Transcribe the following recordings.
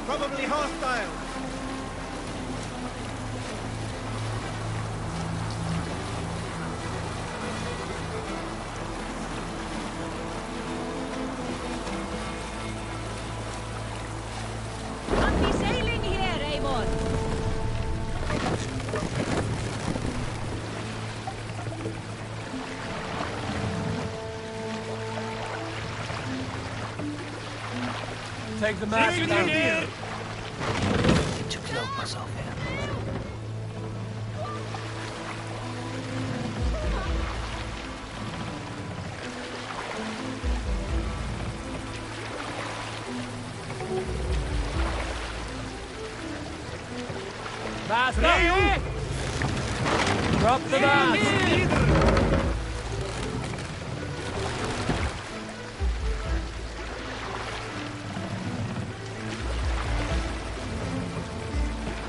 Probably hostile. Anti-sailing here, Eivor. Take the mast down here. Need to cloak myself here. Mast up! Drop the mast!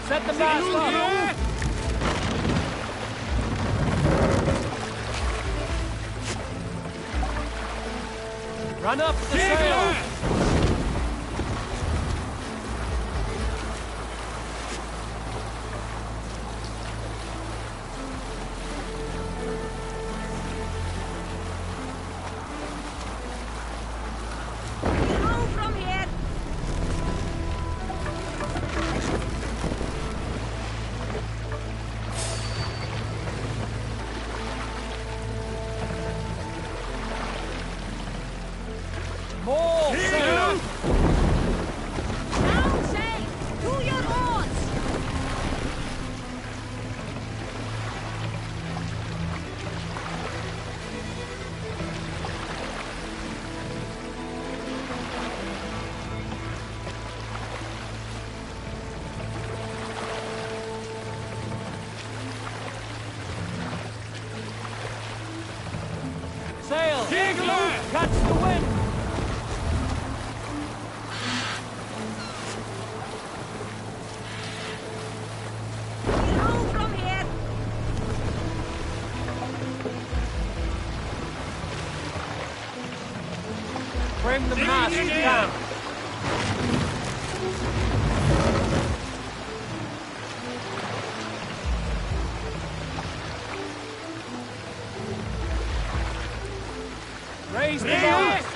Set the mast up! Run up the sail! Row from here. More sail! Down sail. To your oars. Sail! Catch the wind! Row from here. Bring the mast down! Raise the mast!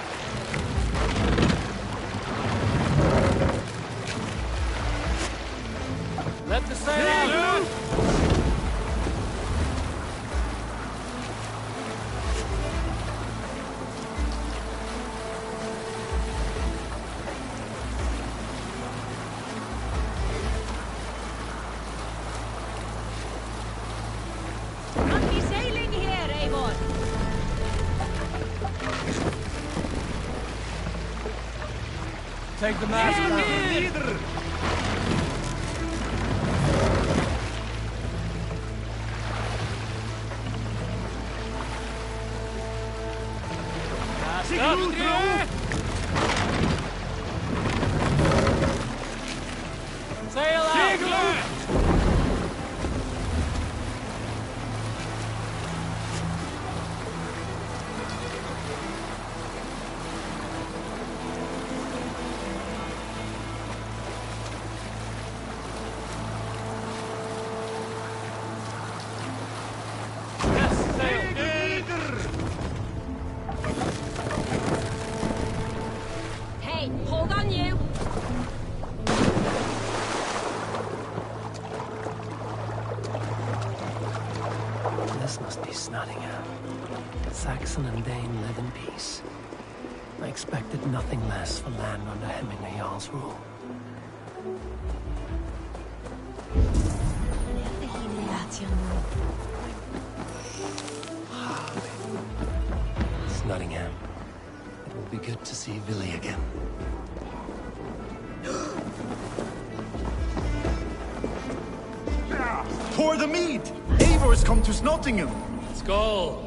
Let the sail out! Anti-sailing here, Eivor. Take the mast down! Mast up! Sail out! Yes, sail! Hey, hold on you. This must be Snottingham. Saxon and Dane live in peace. I expected nothing less for land under Hemminger Jarl's rule. Snottingham. It will be good to see Villy again. Pour the mead! Eivor's come to Snottingham! Skål!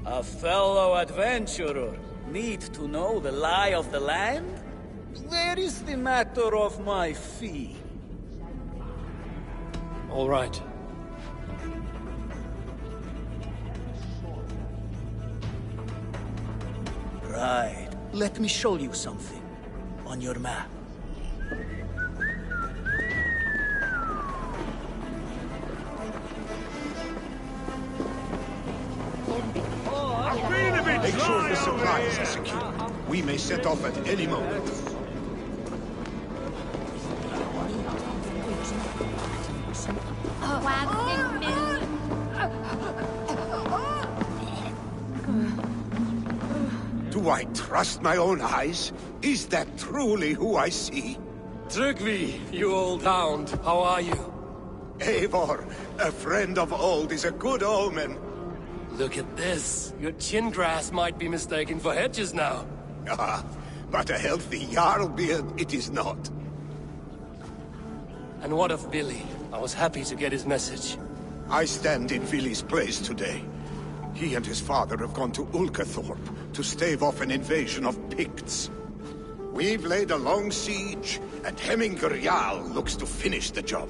A fellow adventurer need to know the lie of the land? Where is the matter of my fee? All right. Right. Let me show you something. On your map. Make sure the supplies are secure. We may set off at any moment. Do I trust my own eyes? Is that truly who I see? Trygvi, you old hound, how are you? Eivor, a friend of old is a good omen. Look at this. Your chin grass might be mistaken for hedges now. Ah, but a healthy Jarl beard it is not. And what of Billy? I was happy to get his message. I stand in Vili's place today. He and his father have gone to Ulkathorpe to stave off an invasion of Picts. We've laid a long siege, and Hemminger Jarl looks to finish the job.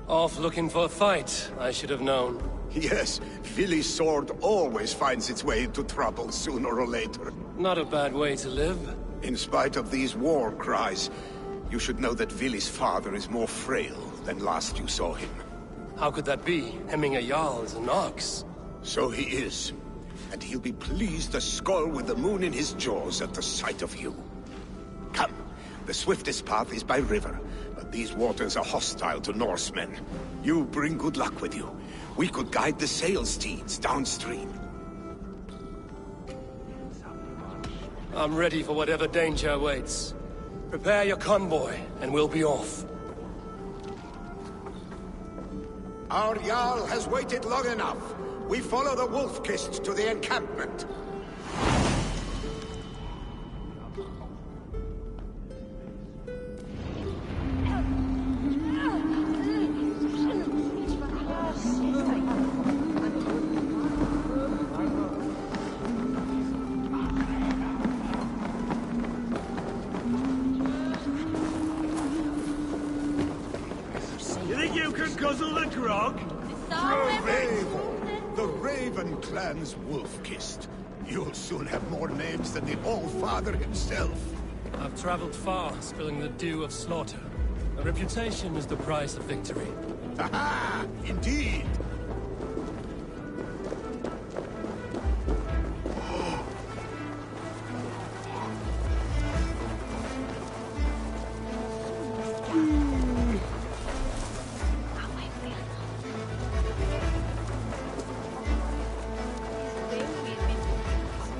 Off looking for a fight, I should have known. Yes, Vili's sword always finds its way into trouble sooner or later. Not a bad way to live. In spite of these war cries, you should know that Vili's father is more frail than last you saw him. How could that be? Hemminger Jarl is an ox. So he is. And he'll be pleased to skull with the moon in his jaws at the sight of you. Come, the swiftest path is by river, but these waters are hostile to Norsemen. You bring good luck with you. We could guide the sail steeds downstream. I'm ready for whatever danger awaits. Prepare your convoy, and we'll be off. Our Jarl has waited long enough. We follow the Wolf-Kist to the encampment. You think you can guzzle the grog? The Raven Clan's Wolf-Kist. You'll soon have more names than the All-Father himself. I've traveled far, spilling the dew of slaughter. A reputation is the price of victory. Aha! Indeed!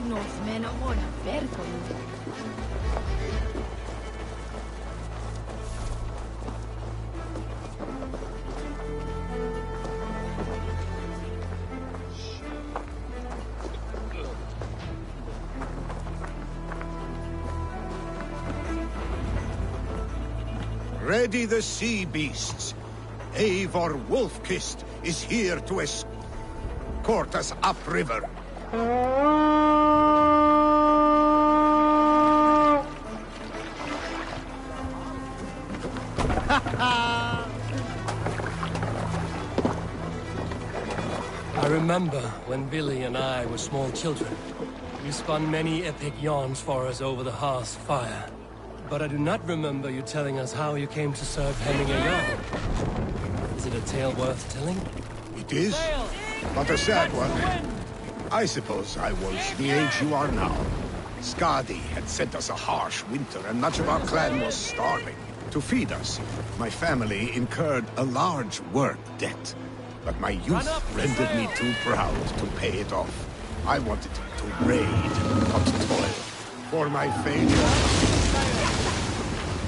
Northmen want to welcome. Ready the sea beasts. Eivor Wolf-Kist is here to escort us upriver. I remember when Billy and I were small children. You spun many epic yarns for us over the hearth's fire. But I do not remember you telling us how you came to serve Hemminger Jarl. Is it a tale worth telling? It is, but a sad one. I suppose I was the age you are now. Skadi had sent us a harsh winter, and much of our clan was starving. To feed us, my family incurred a large work debt. But my youth rendered me too proud to pay it off. I wanted to raid, not toil. For my failure...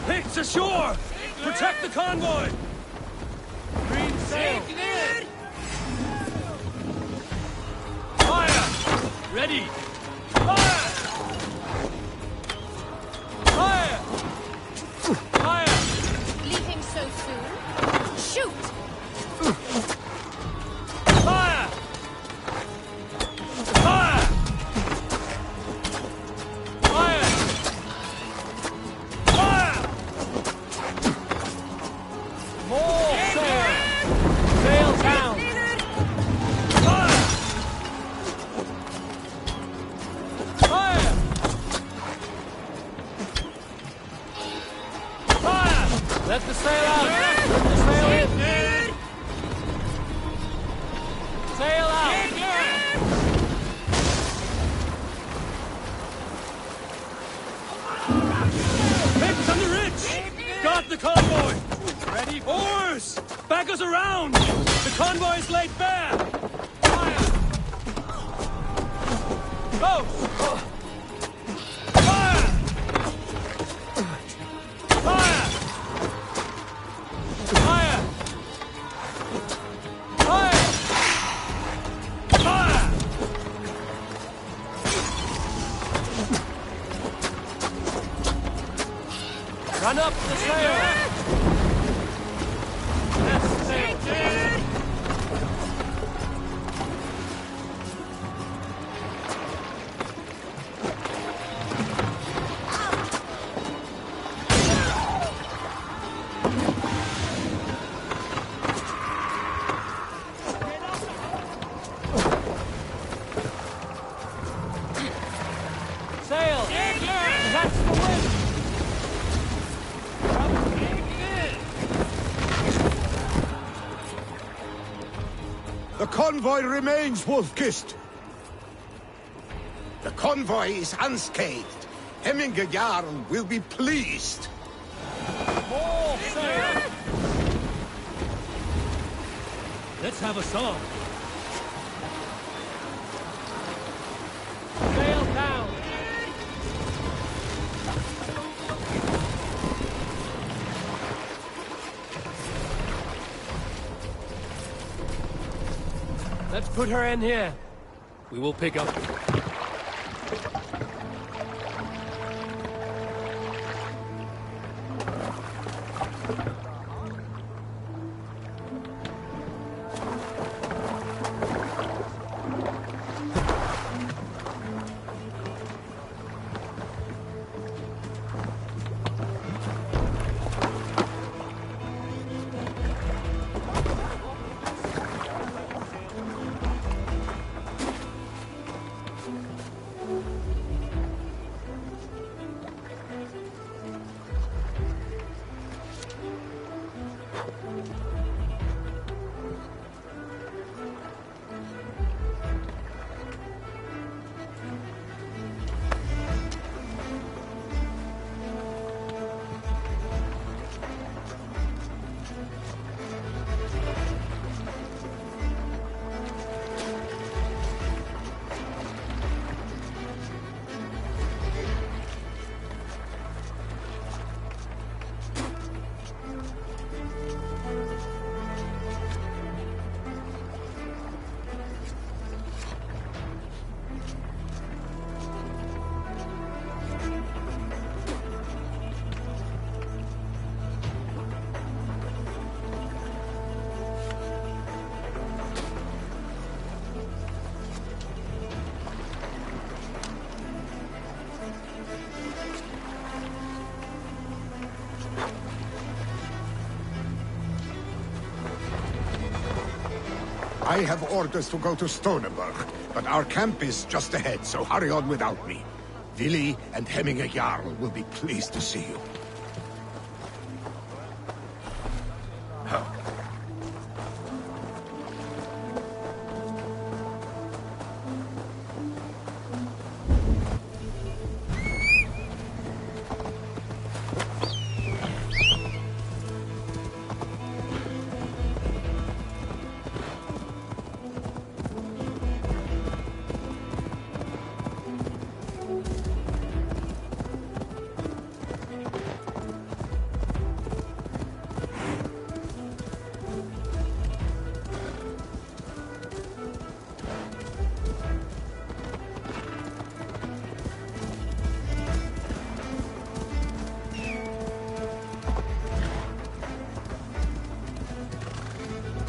Picts ashore! Protect the convoy! Green sail! Fire! Ready! Fire! Fire! Fire! Leaving so soon? Shoot! Fire! Fire! out! Bring the sail in! Sail out! Picked on the ridge! Got the convoy! Ready? Oars! Back us around! The convoy is laid bare! Fire! Go! Fire! Fire! Fire! Fire! Fire! Run up the sail! That's the sail! Sail! Catch the wind! The convoy remains, Wolf-Kissed. The convoy is unscathed. Hemminger Jarl will be pleased. More sail! Let's have a song. Sail down! Let's put her in here. We will pick up. I have orders to go to Stonenberg, but our camp is just ahead, so hurry on without me. Willi and Hemminger Jarl will be pleased to see you.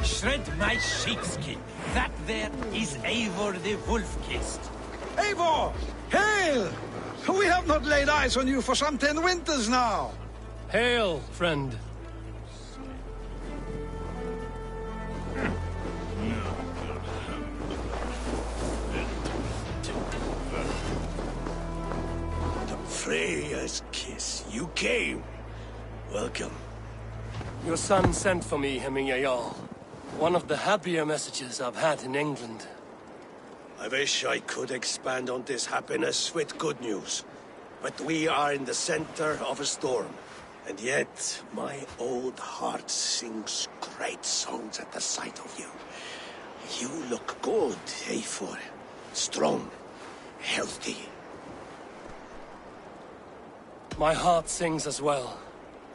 Shred my sheepskin. That there is Eivor the Wolf-Kissed. Eivor! Hail! We have not laid eyes on you for some 10 winters now. Hail, friend. Freya's kiss. You came. Welcome. Your son sent for me, Hemingayal. One of the happier messages I've had in England. I wish I could expand on this happiness with good news. But we are in the center of a storm. And yet, my old heart sings great songs at the sight of you. You look good, Eivor. Strong, healthy. My heart sings as well.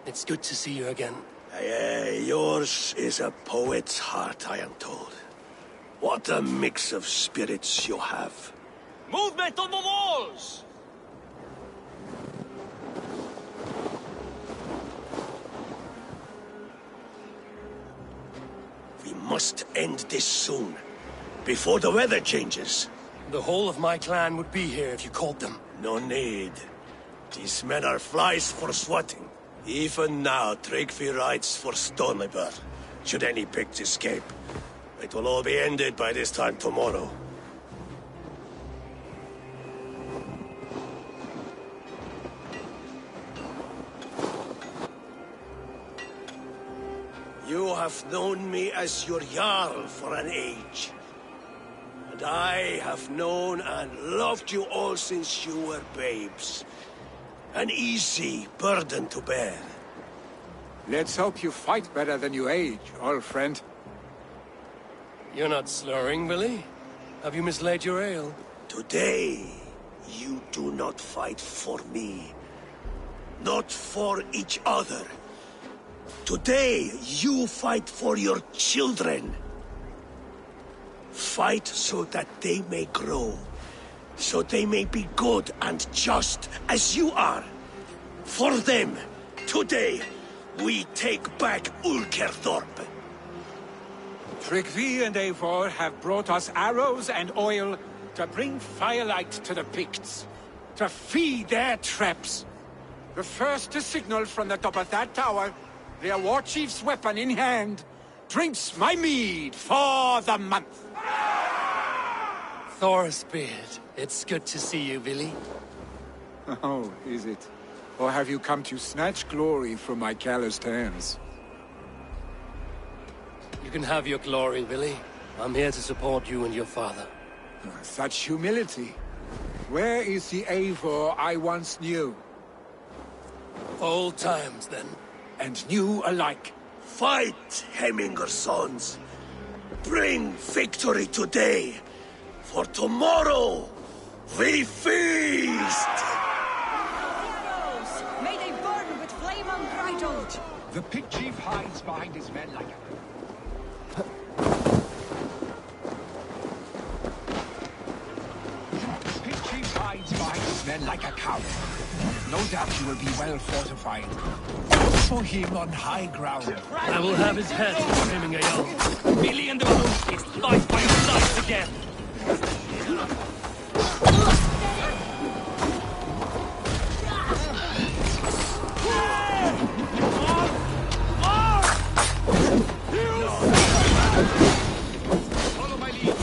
It's good to see you again. Yours is a poet's heart, I am told. What a mix of spirits you have. Movement on the walls! We must end this soon, before the weather changes. The whole of my clan would be here if you called them. No need. These men are flies for swatting. Even now, Tryggvi rides for Stonebur. Should any Picts escape, it will all be ended by this time tomorrow. You have known me as your Jarl for an age. And I have known and loved you all since you were babes. An easy burden to bear. Let's hope you fight better than you age, old friend. You're not slurring, Billy? Have you mislaid your ale? Today, you do not fight for me. Not for each other. Today, you fight for your children. Fight so that they may grow. So they may be good and just as you are. For them, today, we take back Ulkerthorpe. Tryggvi and Eivor have brought us arrows and oil to bring firelight to the Picts, to feed their traps. The first to signal from the top of that tower, their war chief's weapon in hand, drinks my mead for the month. Thorsbeard, it's good to see you, Billy. Oh, is it? Or have you come to snatch glory from my calloused hands? You can have your glory, Billy. I'm here to support you and your father. Such humility. Where is the Eivor I once knew? Old times, then. And new alike. Fight, Hemminger sons. Bring victory today. For tomorrow, we feast! May they burn with flame unbridled! The pig chief hides behind his men like a... The pig chief hides behind his men like a coward. No doubt he will be well fortified. Look for him on high ground. I will have his head, Hemingayal. Billy and the Wolf fight by your sides again! Follow my lead.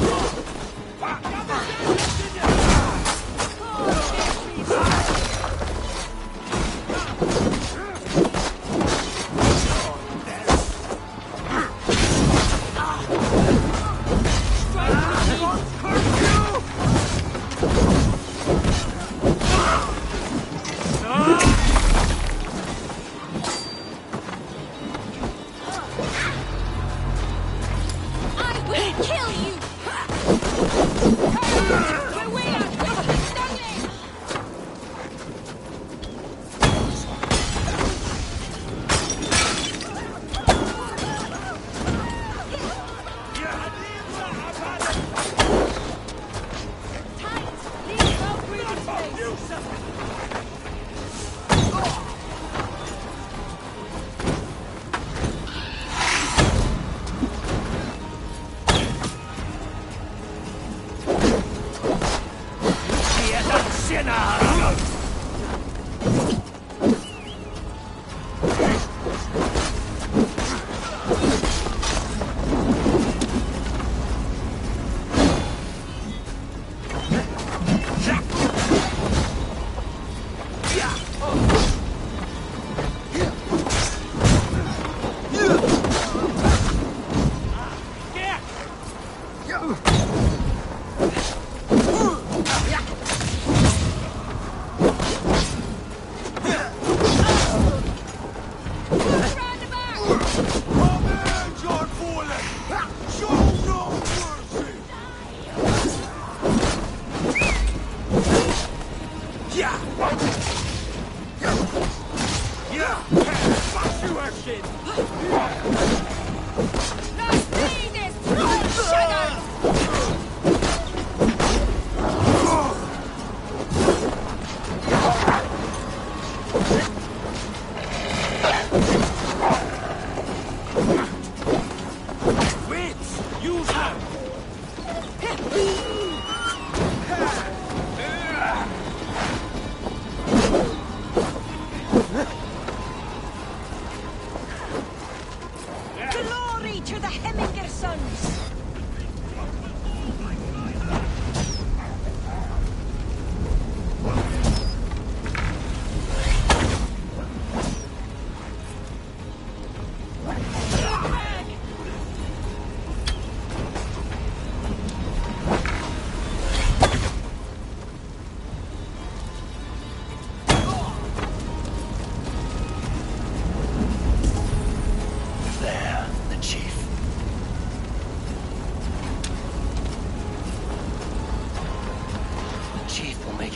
Glory to the Heminger sons!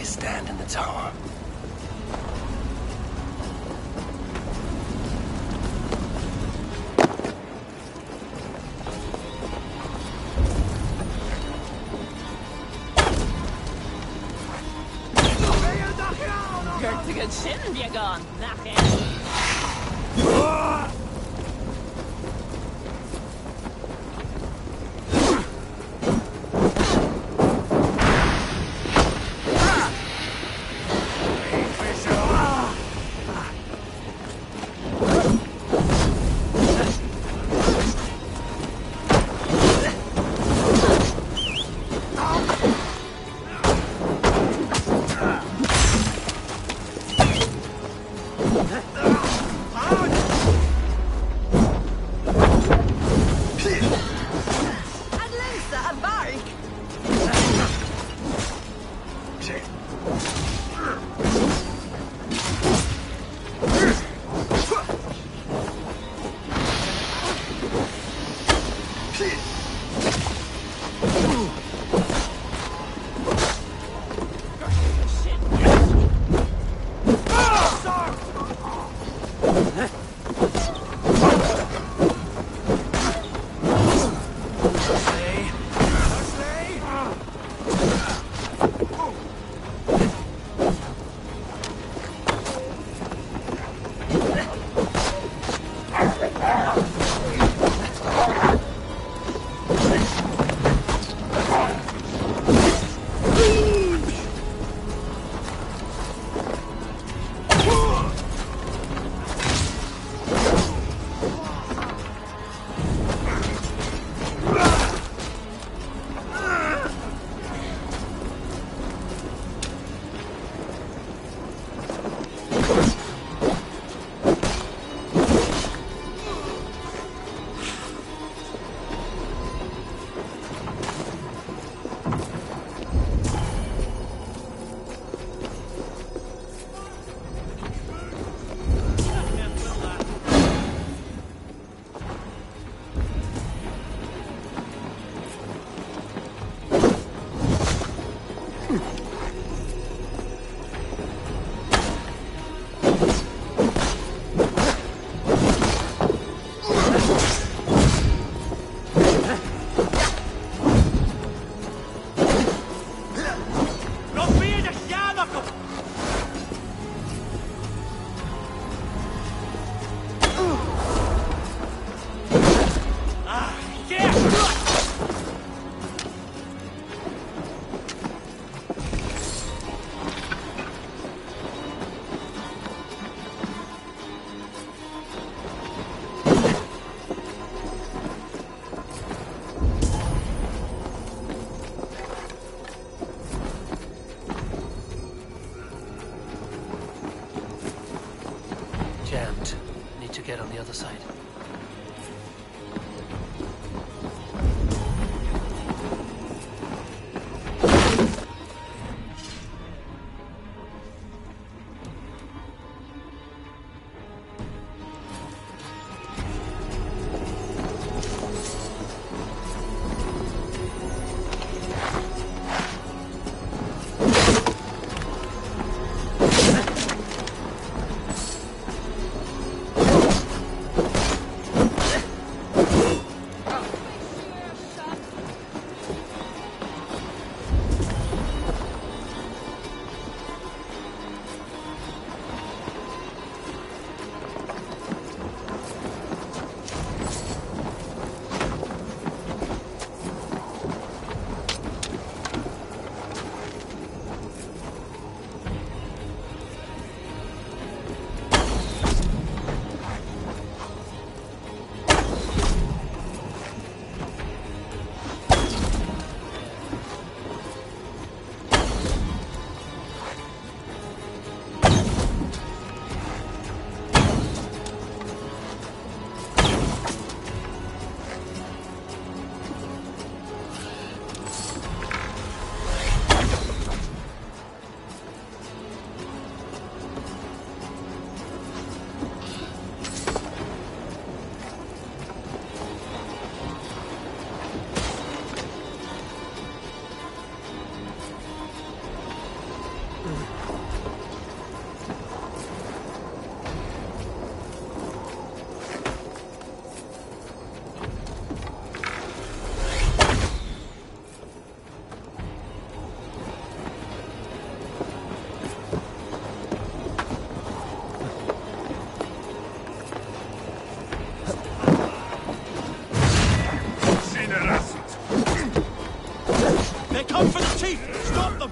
Stand in the tower. Good shin, you gone. Nothing. Chief, stop them!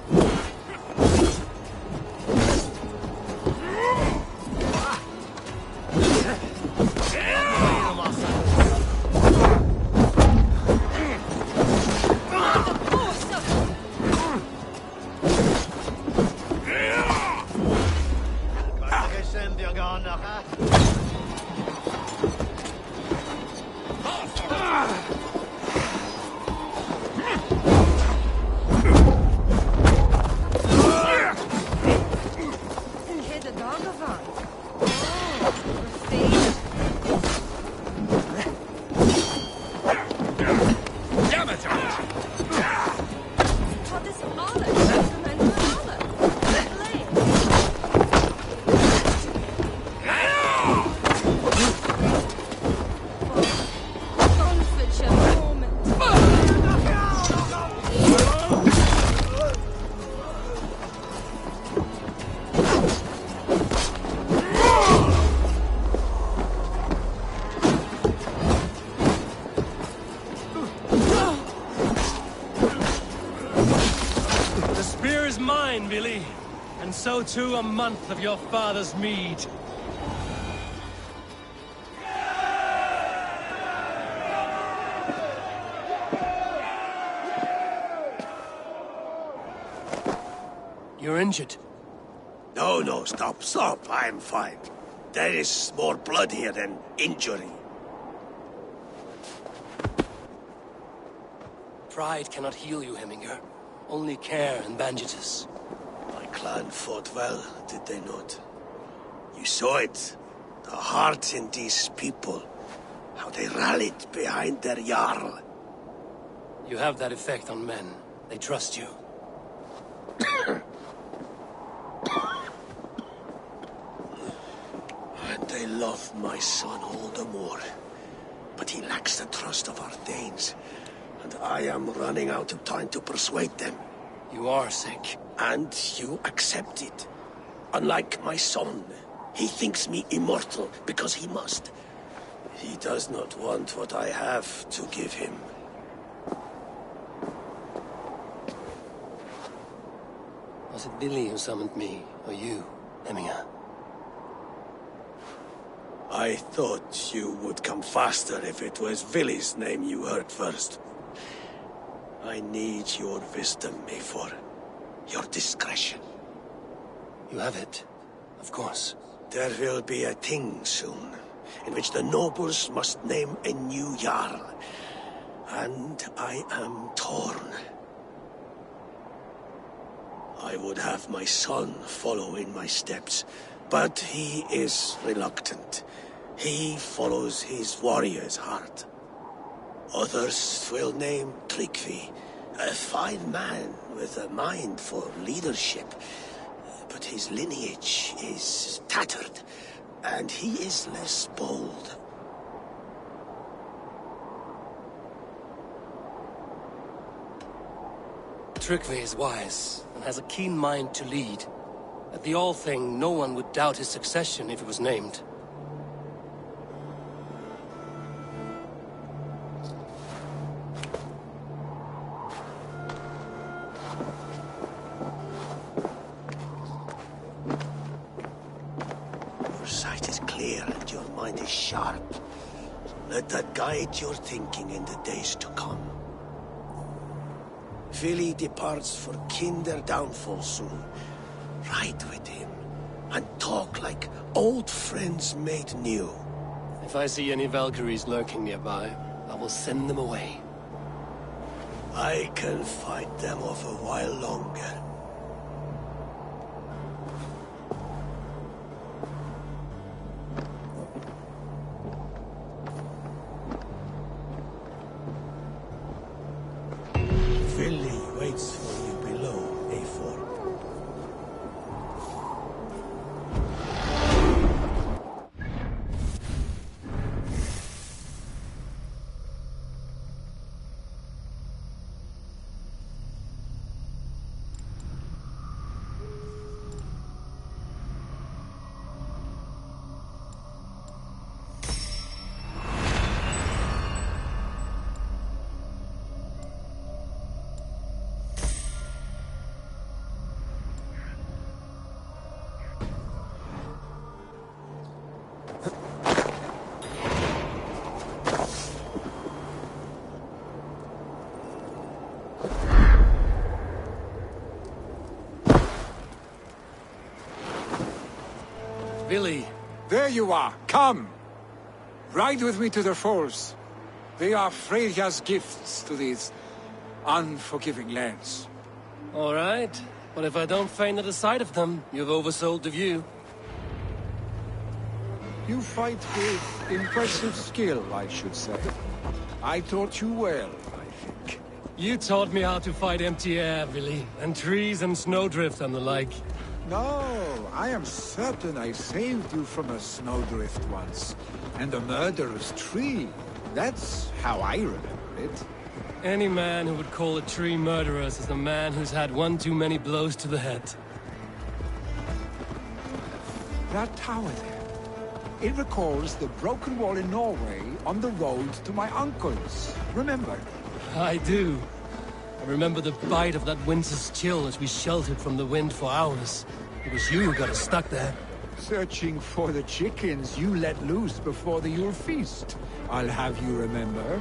Billy. And so too a month of your father's mead. You're injured. No, stop. I'm fine. There is more blood here than injury. Pride cannot heal you, Heminger. Only care and bandages. My clan fought well, did they not? You saw it. The heart in these people. How they rallied behind their Jarl. You have that effect on men. They trust you. And they love my son all the more. But he lacks the trust of our Thanes. And I am running out of time to persuade them. You are sick. And you accept it. Unlike my son, he thinks me immortal because he must. He does not want what I have to give him. Was it Billy who summoned me, or you, Heminger? I thought you would come faster if it was Villy's name you heard first. I need your wisdom, Eivor. Your discretion. You have it, of course. There will be a thing soon, in which the nobles must name a new Jarl. And I am torn. I would have my son follow in my steps, but he is reluctant. He follows his warrior's heart. Others will name Tryggvi, a fine man with a mind for leadership. But his lineage is tattered, and he is less bold. Tryggvi is wise, and has a keen mind to lead. At the All-Thing, no one would doubt his succession if he was named. Your sight is clear and your mind is sharp. Let that guide your thinking in the days to come. Vili departs for Kinder downfall soon. Ride with him, and talk like old friends made new. If I see any Valkyries lurking nearby, I will send them away. I can fight them off a while longer. Vili waits for you below, Eivor. There you are. Come. Ride with me to the falls. They are Freya's gifts to these unforgiving lands. All right. But if I don't faint at the sight of them, you've oversold the view. You fight with impressive skill, I should say. I taught you well, I think. You taught me how to fight empty air, Billy, and trees and snowdrift and the like. No, I am certain I saved you from a snowdrift once. And a murderous tree. That's how I remember it. Any man who would call a tree murderous is a man who's had one too many blows to the head. That tower there. It recalls the broken wall in Norway on the road to my uncle's. Remember? I do. I remember the bite of that winter's chill as we sheltered from the wind for hours. It was you who got us stuck there. Searching for the chickens you let loose before the Yule feast. I'll have you remember.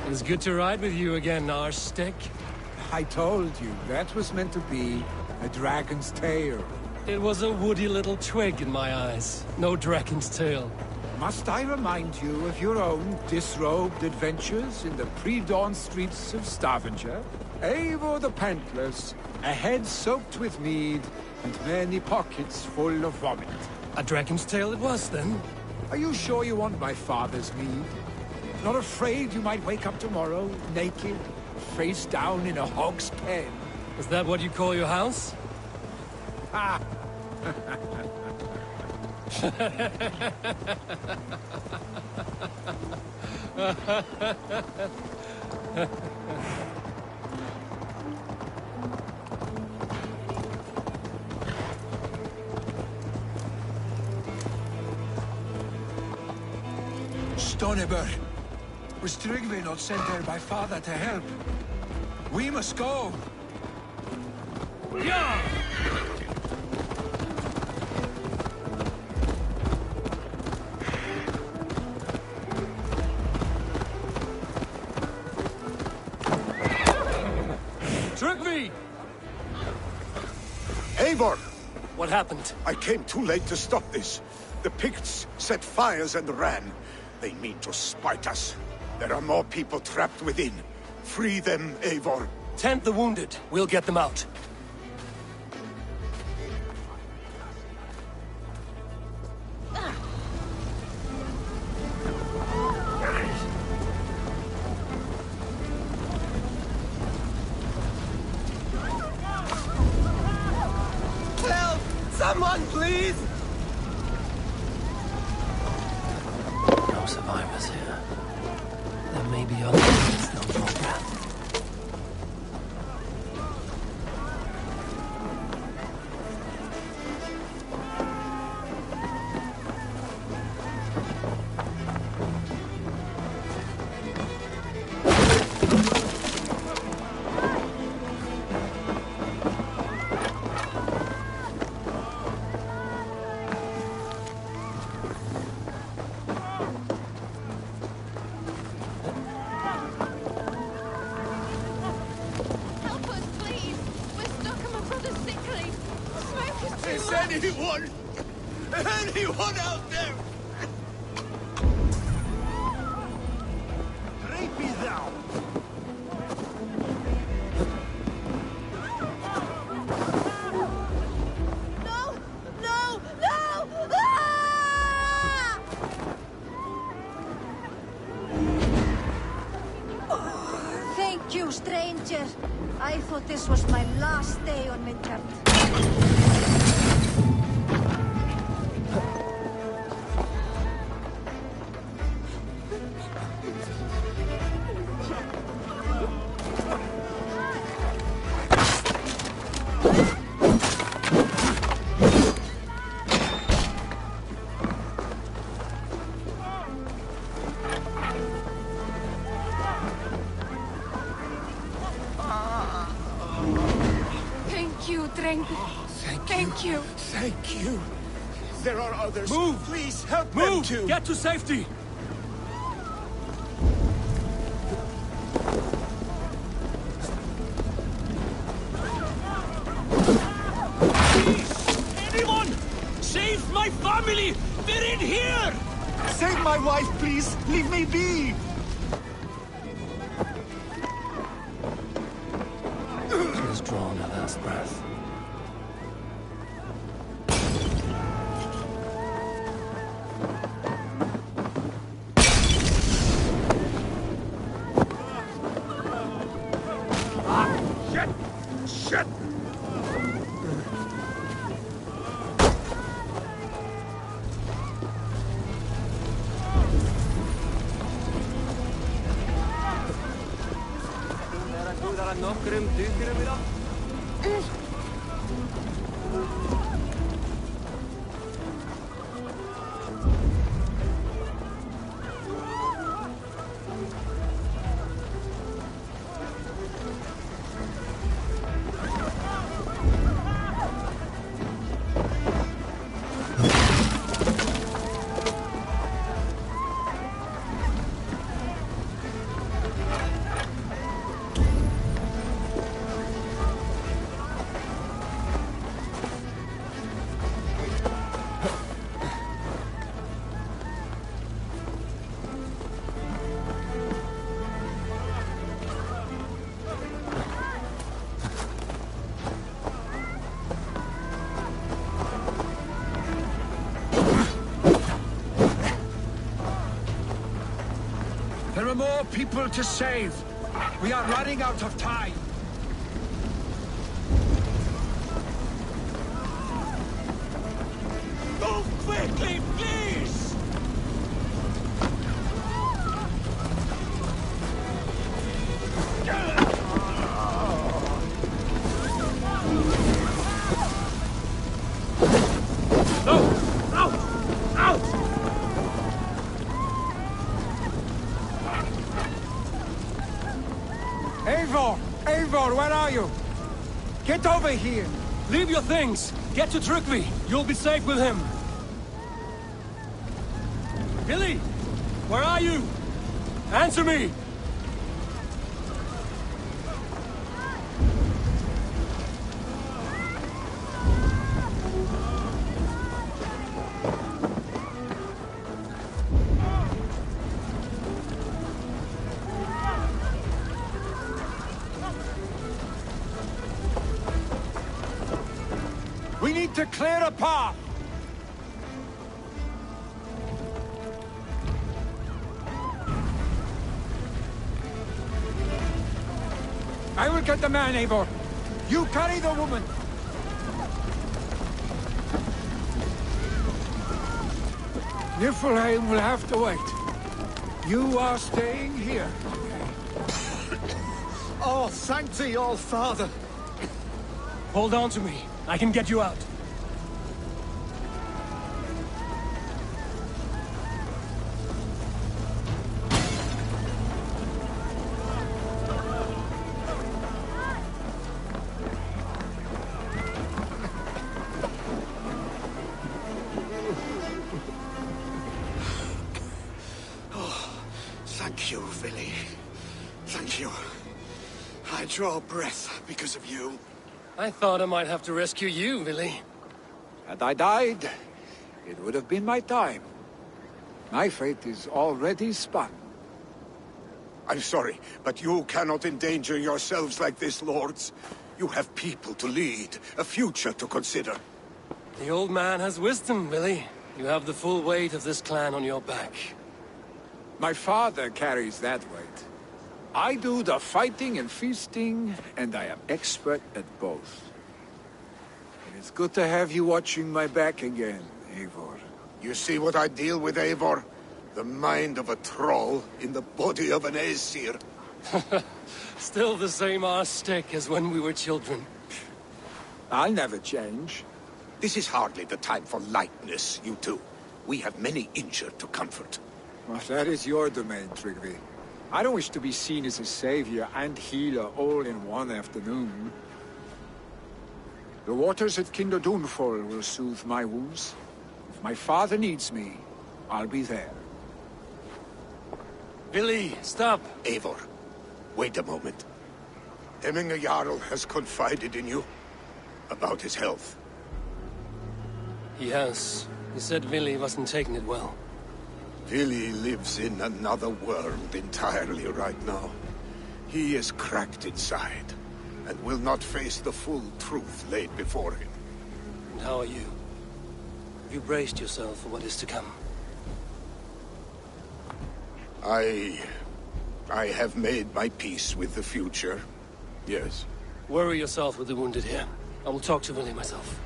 It was good to ride with you again, Arstick. I told you, that was meant to be a dragon's tail. It was a woody little twig in my eyes. No dragon's tail. Must I remind you of your own disrobed adventures in the pre-dawn streets of Stavanger? Eivor the Pantless, a head soaked with mead, and many pockets full of vomit. A dragon's tail it was, then? Are you sure you want my father's mead? Not afraid you might wake up tomorrow, naked, face down in a hog's pen? Is that what you call your house? Ah! Stoneber! Was Tryggvi not sent there by father to help? We must go! Yeah! Tryggvi! Eivor! What happened? I came too late to stop this. The Picts set fires and ran. They mean to spite us. There are more people trapped within. Free them, Eivor. Tend the wounded. We'll get them out. Help! Someone, please! No survivors here. There may be others no longer. Help us, please! We're stuck and my brother's sickly. The smoke is too Is much. anyone out there? Rape me thou! No! No! No! Ah! Thank you, stranger. I thought this was my last day on Midgard. Thank you, Dreng. Thank you. Thank you. There are others. Move! Please help them Move! too. Get to safety! Anyone! Save They're in here! Save my wife, please! Leave me be! She has drawn her last breath. Shit! There are more people to save. We are running out of time. Move quickly, please! Eivor, where are you? Get over here! Leave your things! Get to Tryggvi! You'll be safe with him! Billy! Where are you? Answer me! We need to clear a path! I will get the man, Eivor. You carry the woman. Niflheim will have to wait. You are staying here. Oh, thank thee, all father. Hold on to me. I can get you out. Thank you, Vili. Thank you. I draw breath because of you. I thought I might have to rescue you, Billy. Had I died, it would have been my time. My fate is already spun. I'm sorry, but you cannot endanger yourselves like this, lords. You have people to lead, a future to consider. The old man has wisdom, Billy. You have the full weight of this clan on your back. My father carries that weight. I do the fighting and feasting, and I am expert at both. It is good to have you watching my back again, Eivor. You see what I deal with, Eivor? The mind of a troll in the body of an Aesir. Still the same arse stick as when we were children. I'll never change. This is hardly the time for lightness, you two. We have many injured to comfort. Well, that is your domain, Tryggvi. I don't wish to be seen as a savior and healer all in one afternoon. The waters at Kinderdunfol will soothe my wounds. If my father needs me, I'll be there. Billy, stop! Eivor, wait a moment. Hemminger Jarl has confided in you about his health. He has. He said Willy wasn't taking it well. Willy lives in another world entirely right now. He is cracked inside, and will not face the full truth laid before him. And how are you? Have you braced yourself for what is to come? I have made my peace with the future. Yes. Worry yourself with the wounded here. I will talk to Willy myself.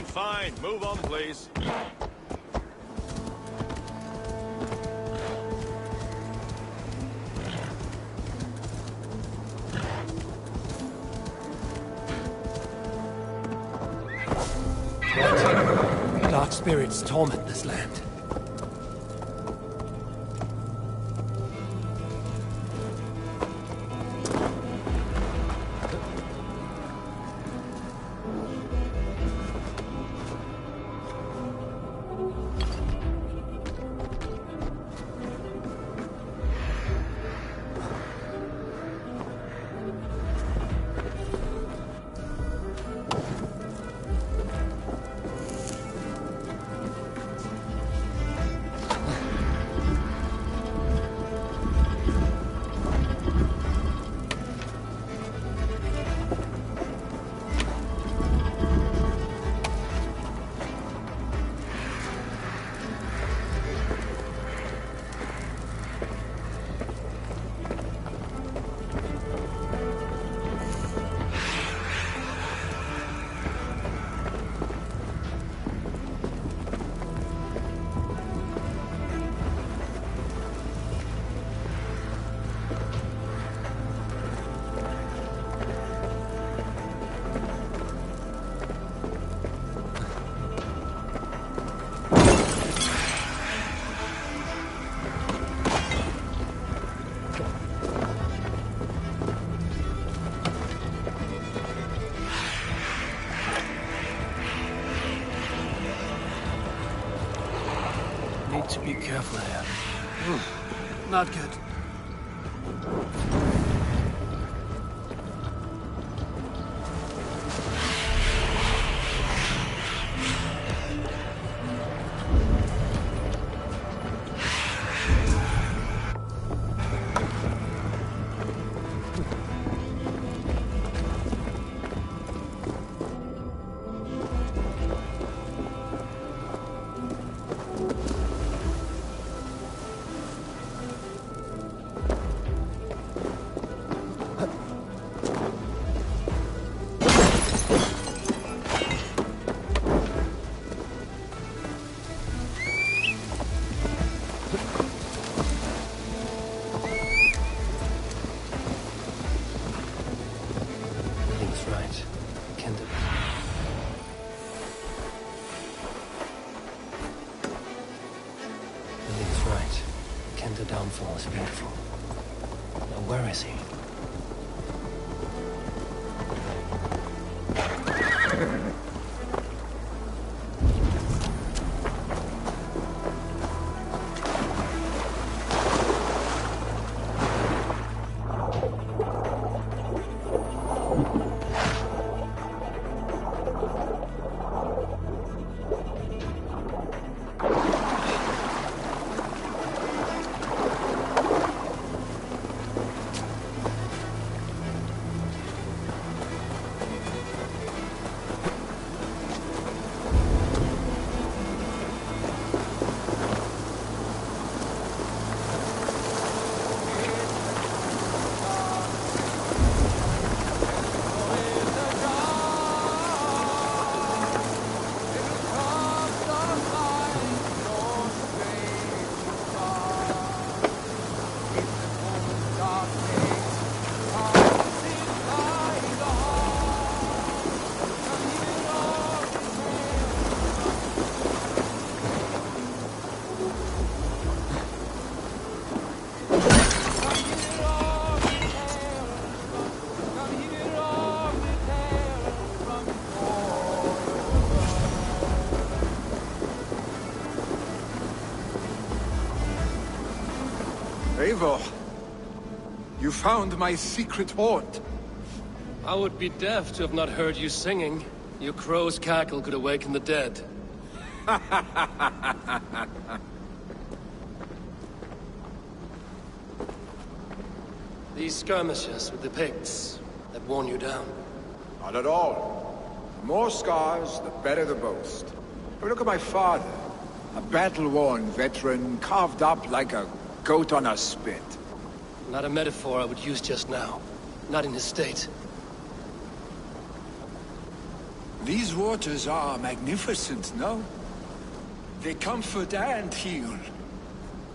Fine. Move on, please. Dark spirits torment this land. Need to be careful here. Not good. Downfall is beautiful. Now where is he? Eivor, you found my secret haunt. I would be deaf to have not heard you singing. Your crow's cackle could awaken the dead. These skirmishes with the Picts that worn you down. Not at all. The more scars, the better the boast. But look at my father. A battle-worn veteran, carved up like a goat on a spit. Not a metaphor I would use just now. Not in his state. These waters are magnificent, no? They comfort and heal.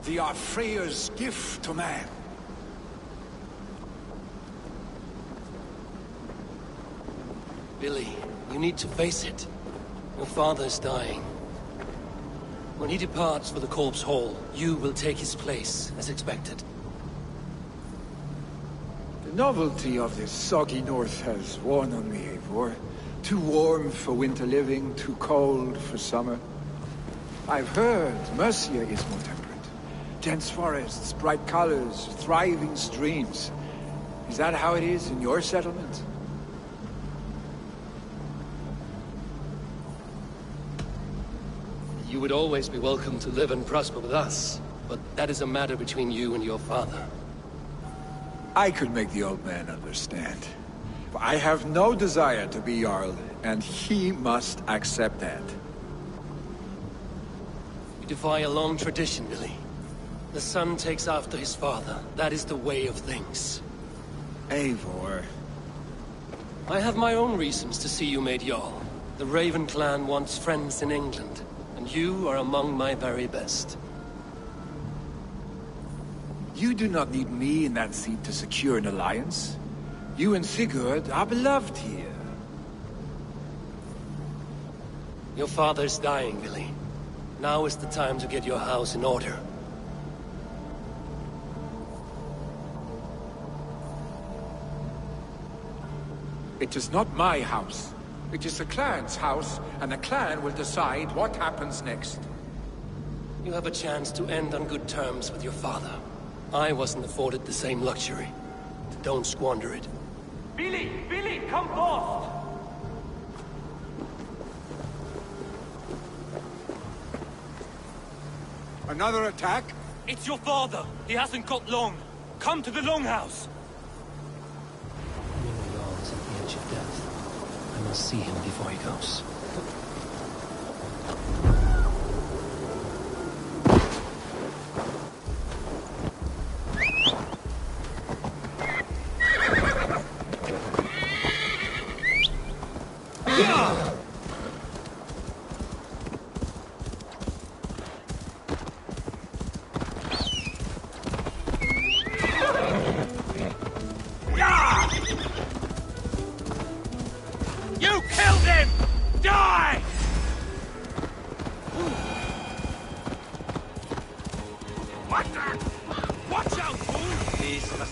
They are Freya's gift to man. Billy, you need to face it. Your father's dying. When he departs for the Corpse Hall, you will take his place, as expected. The novelty of this soggy north has worn on me, Eivor. Too warm for winter living, too cold for summer. I've heard Mercia is more temperate. Dense forests, bright colors, thriving streams. Is that how it is in your settlement? You would always be welcome to live and prosper with us, but that is a matter between you and your father. I could make the old man understand. But I have no desire to be Jarl, and he must accept that. You defy a long tradition, Billy. The son takes after his father. That is the way of things. Eivor. I have my own reasons to see you made Jarl. The Raven clan wants friends in England, and you are among my very best. You do not need me in that seat to secure an alliance. You and Sigurd are beloved here. Your father's dying, Billy. Now is the time to get your house in order. It is not my house. It is the clan's house, and the clan will decide what happens next. You have a chance to end on good terms with your father. I wasn't afforded the same luxury. Don't squander it. Billy! Billy, come forth! Another attack? It's your father! He hasn't got long! Come to the Longhouse! Jarl is at the edge of death. I must see him before he goes. You killed him! Die! What the? Watch out, fool! Jesus.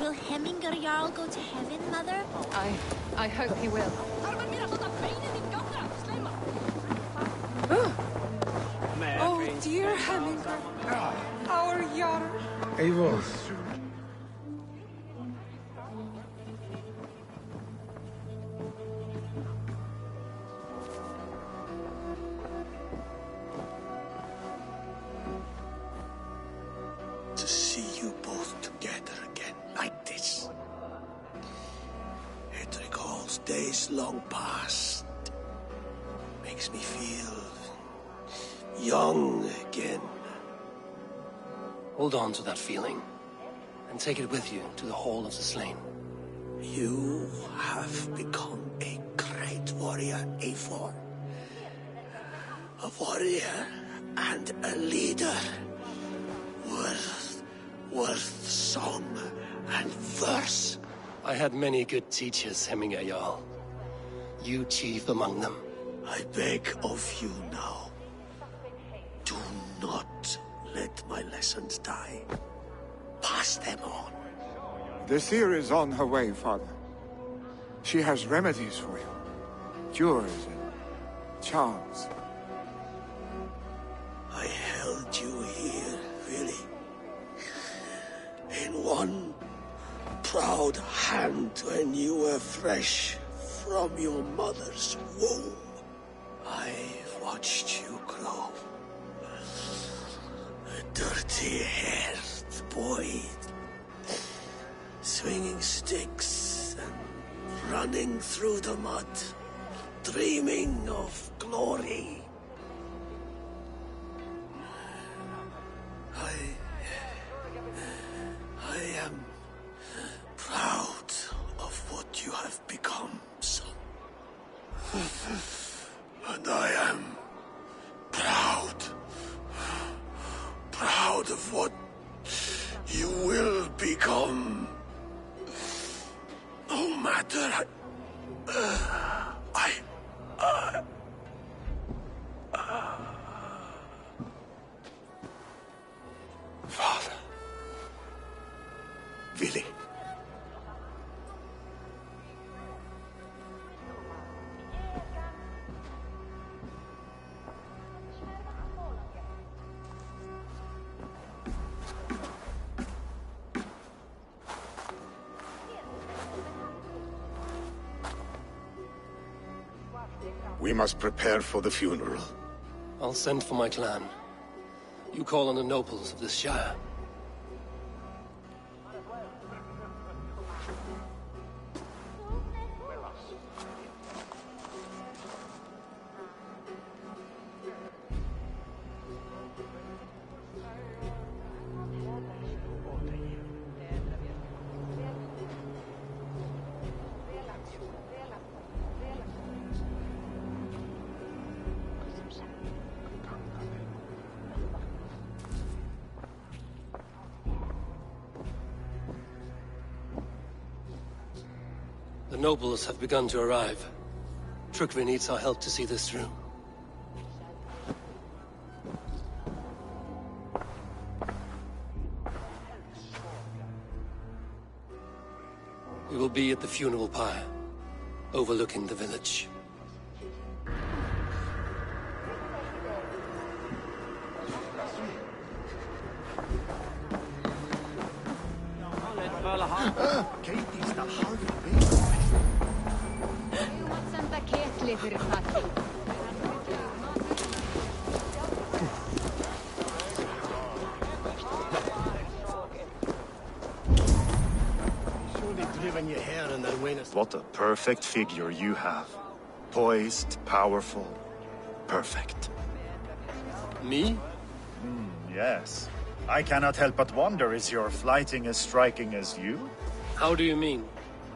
Will Hemminger Jarl go to heaven, Mother? I hope he will. Oh, dear Hemminger. Our Jarl. Eivor. To see you both together again like this. It recalls days long past. Makes me feel young again. Hold on to that feeling, and take it with you to the Hall of the Slain. You have become a great warrior, Eivor. A warrior and a leader. Worth song and verse. I had many good teachers, Hemminger Jarl. You chief among them. I beg of you now, do not let my lessons die. Pass them on. The seer is on her way, Father. She has remedies for you. Cures and charms. I held you here, really. In one proud hand when you were fresh from your mother's womb. I've watched you grow. A dirty-haired boy, swinging sticks and running through the mud, dreaming of glory. I am proud of what you have become, son. And I am proud of what you will become. No matter Father. Willy. We must prepare for the funeral. I'll send for my clan. You call on the nobles of this shire. The nobles have begun to arrive. Trukri needs our help to see this through. We will be at the funeral pyre, overlooking the village. What a perfect figure you have. Poised, powerful, perfect. Me? Yes. I cannot help but wonder, is your flighting as striking as you? How do you mean?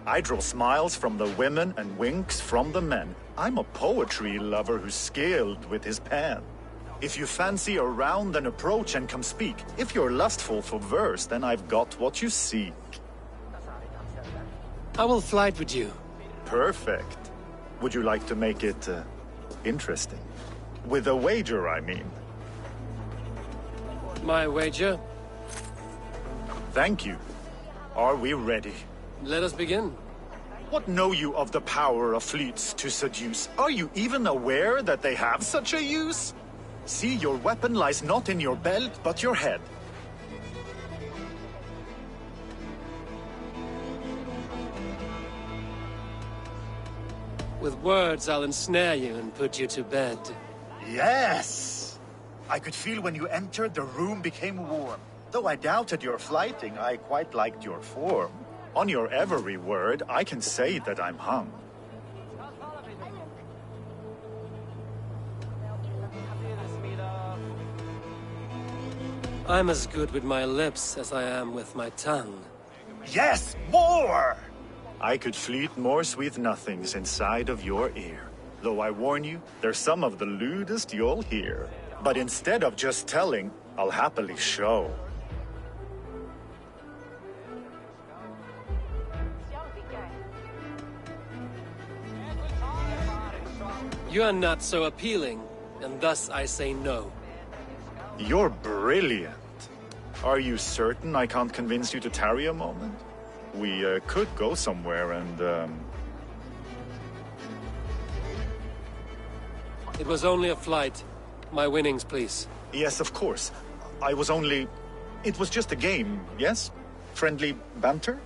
I draw smiles from the women and winks from the men. I'm a poetry lover who's skilled with his pen. If you fancy a round, then approach and come speak. If you're lustful for verse, then I've got what you seek. I will flight with you. Perfect. Would you like to make it interesting? With a wager, I mean. My wager? Thank you. Are we ready? Let us begin. What know you of the power of fleets to seduce? Are you even aware that they have such a use? See, your weapon lies not in your belt, but your head. With words, I'll ensnare you and put you to bed. Yes! I could feel when you entered, the room became warm. Though I doubted your flighting, I quite liked your form. On your every word, I can say that I'm hung. I'm as good with my lips as I am with my tongue. Yes, more! I could fleet more sweet nothings inside of your ear. Though I warn you, they're some of the lewdest you'll hear. But instead of just telling, I'll happily show. You are not so appealing, and thus I say no. You're brilliant. Are you certain I can't convince you to tarry a moment? We could go somewhere and, It was only a flight. My winnings, please. Yes, of course. I was only... It was just a game, yes? Friendly banter?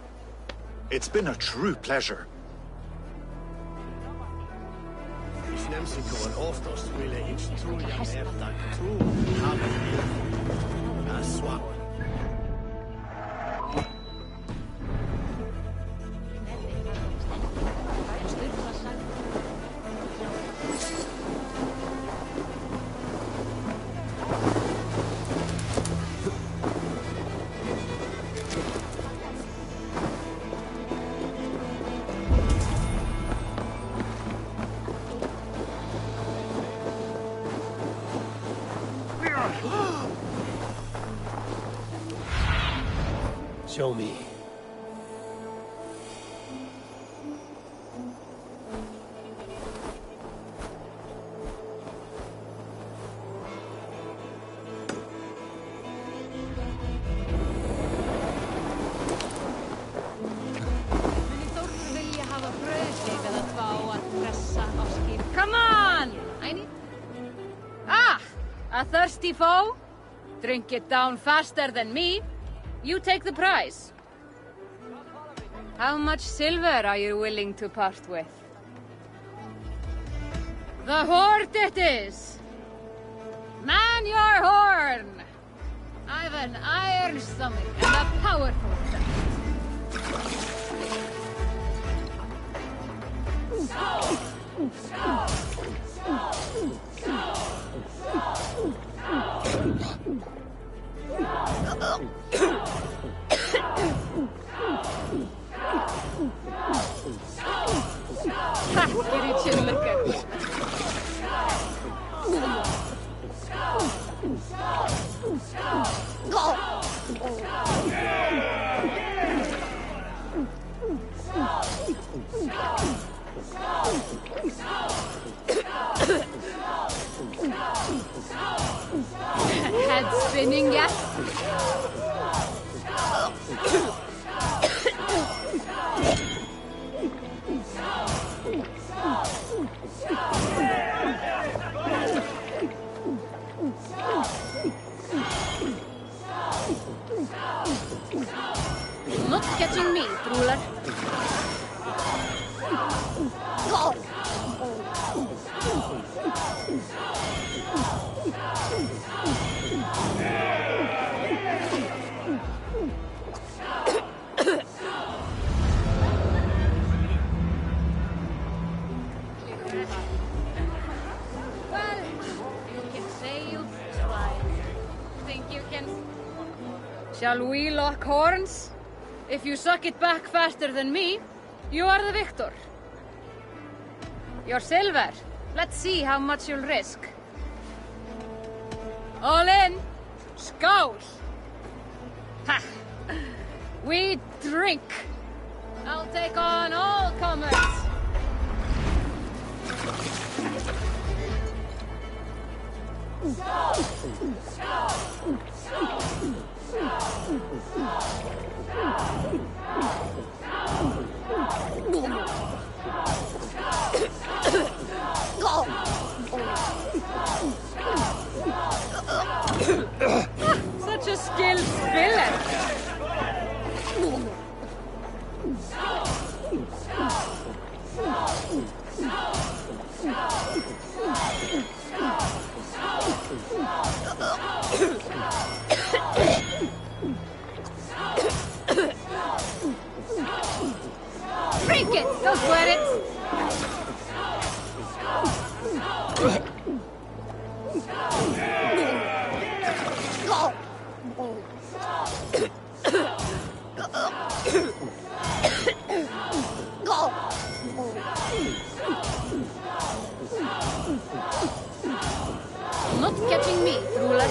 It's been a true pleasure. Show me. Come on! I need... Ah! A thirsty foe? Drink it down faster than me. You take the prize. How much silver are you willing to part with? The hoard it is! Man your horn! I've an iron stomach and a powerful Get it, chin liquor. Head spinning yet? Not catching me, ruler. Well, you can say you've tried. Think you can... Shall we lock horns? If you suck it back faster than me, you are the victor. Your silver. Let's see how much you'll risk. All in. Skål. Ha! We drink. I'll take on all comers. Such a skilled spiller. Drink it! Don't sweat it! Not catching me, ruler.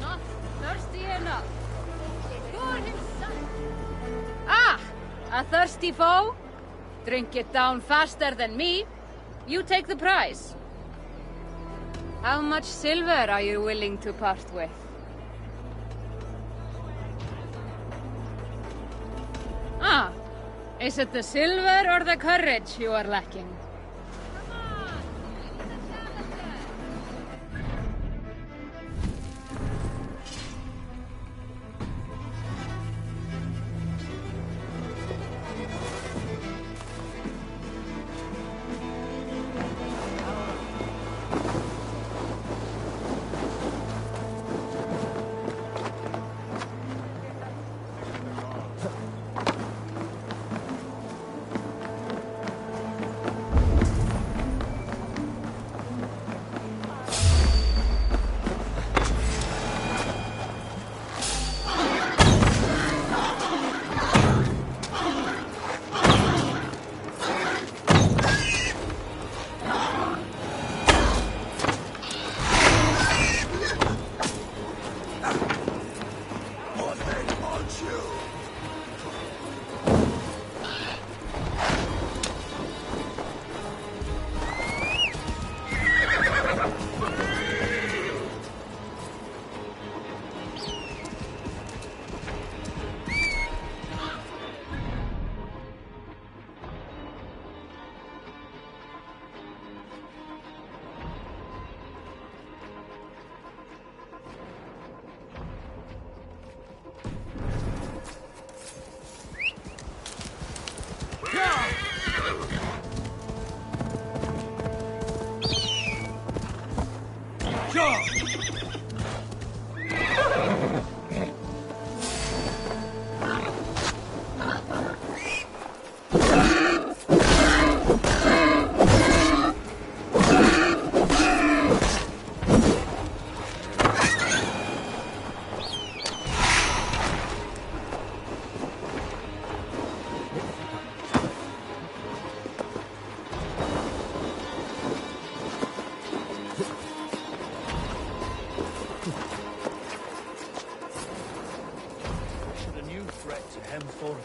Not thirsty enough. For himself. Ah! A thirsty foe? Drink it down faster than me. You take the prize. How much silver are you willing to part with? Ah, is it the silver or the courage you are lacking?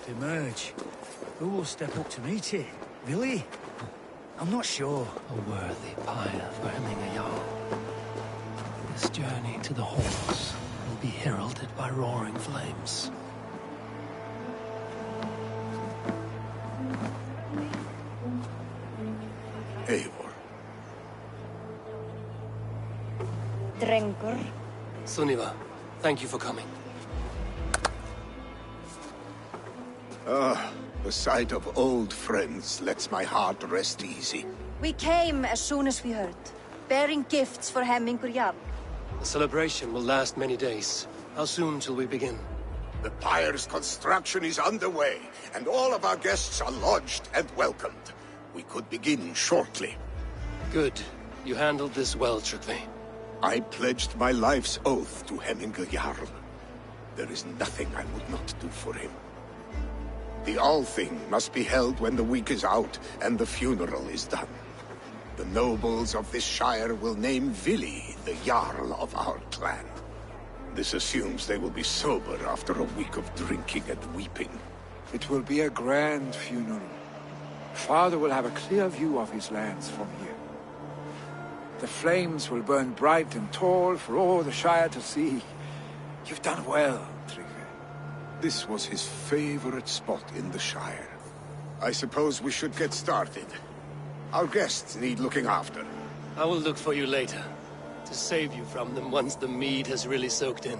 Emerge. Who will step up to meet it? Really? I'm not sure. A worthy pyre for hemming a Jarl. This journey to the halls will be heralded by roaring flames. Eivor. Drengur. Sunniva, thank you for coming. The sight of old friends lets my heart rest easy. We came as soon as we heard, bearing gifts for Hemmingur Jarl. The celebration will last many days. How soon shall we begin? The pyre's construction is underway, and all of our guests are lodged and welcomed. We could begin shortly. Good. You handled this well, Tryggvi. I pledged my life's oath to Hemmingur Jarl. There is nothing I would not do for him. The Althing must be held when the week is out and the funeral is done. The nobles of this shire will name Vili the Jarl of our clan. This assumes they will be sober after a week of drinking and weeping. It will be a grand funeral. Father will have a clear view of his lands from here. The flames will burn bright and tall for all the Shire to see. You've done well, Tryggvi. This was his favorite spot in the Shire. I suppose we should get started. Our guests need looking after. I will look for you later, to save you from them once the mead has really soaked in.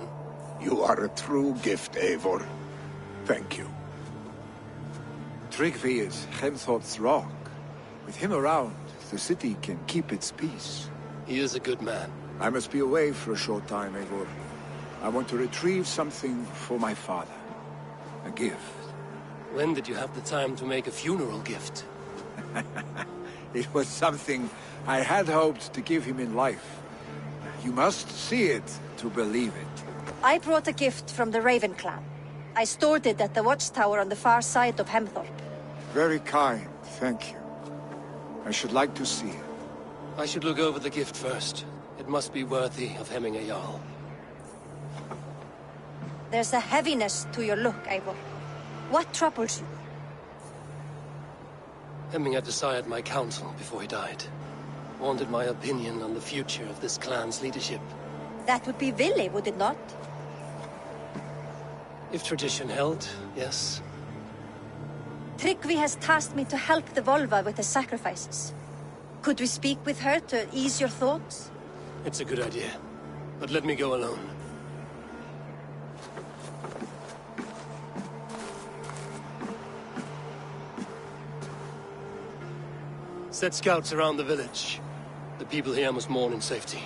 You are a true gift, Eivor. Thank you. Tryggvi is Hemthorpe's rock. With him around, the city can keep its peace. He is a good man. I must be away for a short time, Eivor. I want to retrieve something for my father. A gift. When did you have the time to make a funeral gift? It was something I had hoped to give him in life, You must see it to believe it. I brought a gift from the Raven clan. I stored it at the watchtower on the far side of Hemthorpe. Very kind, thank you. I should like to see it. I should look over the gift first. It must be worthy of hemming a Jarl. There's a heaviness to your look, Eivor. What troubles you? Hemming had desired my counsel before he died. Wanted my opinion on the future of this clan's leadership. That would be Vili, would it not? If tradition held, yes. Tryggvi has tasked me to help the Volva with the sacrifices. Could we speak with her to ease your thoughts? It's a good idea. But let me go alone. Set scouts around the village. The people here must mourn in safety.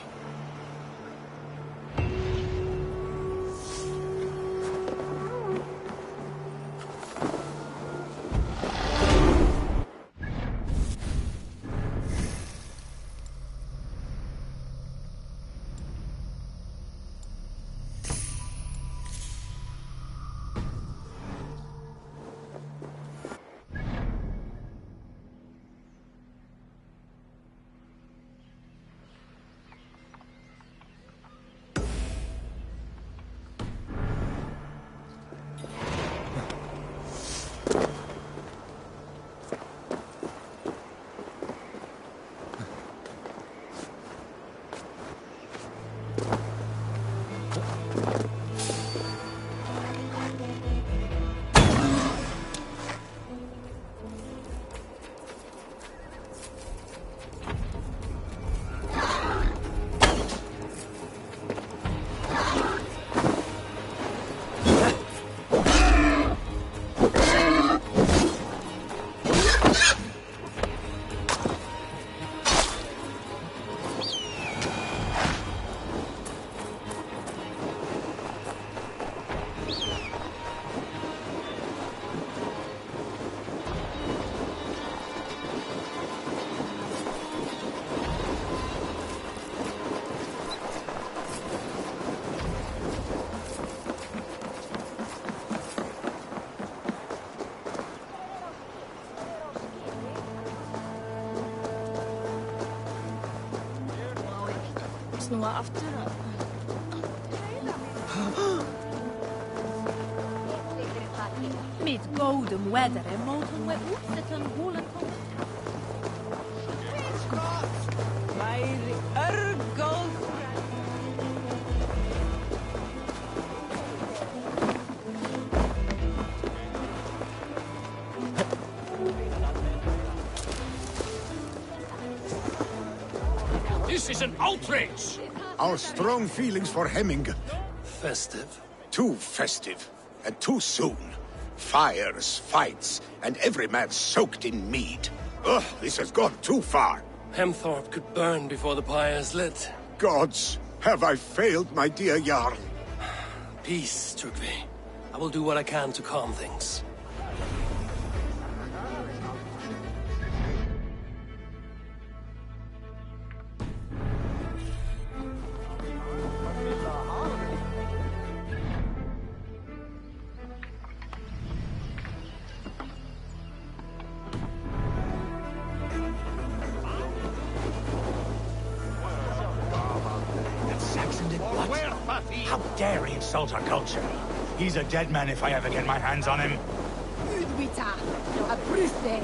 Snúa aftur og... Mitt góðum weather mótum við útsettan húlan kom. Væri örgóð. This is an outrage! Our strong feelings for Hemming. Festive. Too festive, and too soon. Fires, fights, and every man soaked in mead. Ugh, this has gone too far. Hemthorpe could burn before the pyre's lit. Gods, have I failed my dear Jarl? Peace, Tryggvi. I will do what I can to calm things. How dare he insult our culture? He's a dead man if I ever get my hands on him. Udvita, a birthday.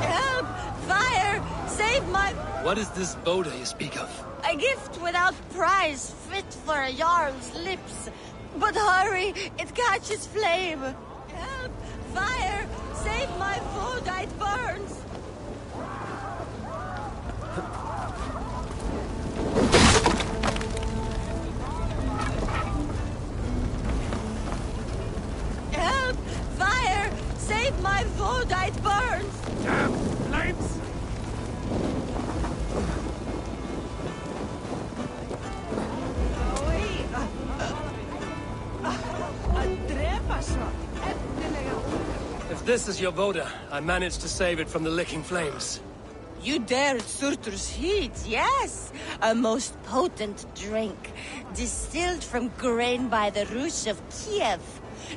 Help! Fire! Save my... What is this Boda you speak of? A gift without price, fit for a Jarl's lips. But hurry, it catches flame. Help! Fire! Save my food, it burns! Help! Fire! Save my food, it burns! Damn flames! If This is your Voda. I managed to save it from the licking flames. You dared Surtur's heat, yes. A most potent drink, distilled from grain by the Rush of Kiev.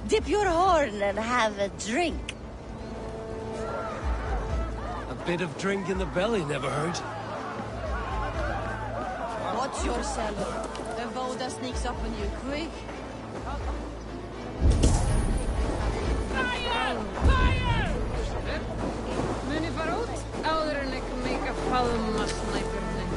Dip your horn and have a drink. A bit of drink in the belly never hurt. Watch yourself. The Voda sneaks up on you quick. Fire! Fire! Mun ég fara út áður en ég kom ekki að faðma snæpjörnum.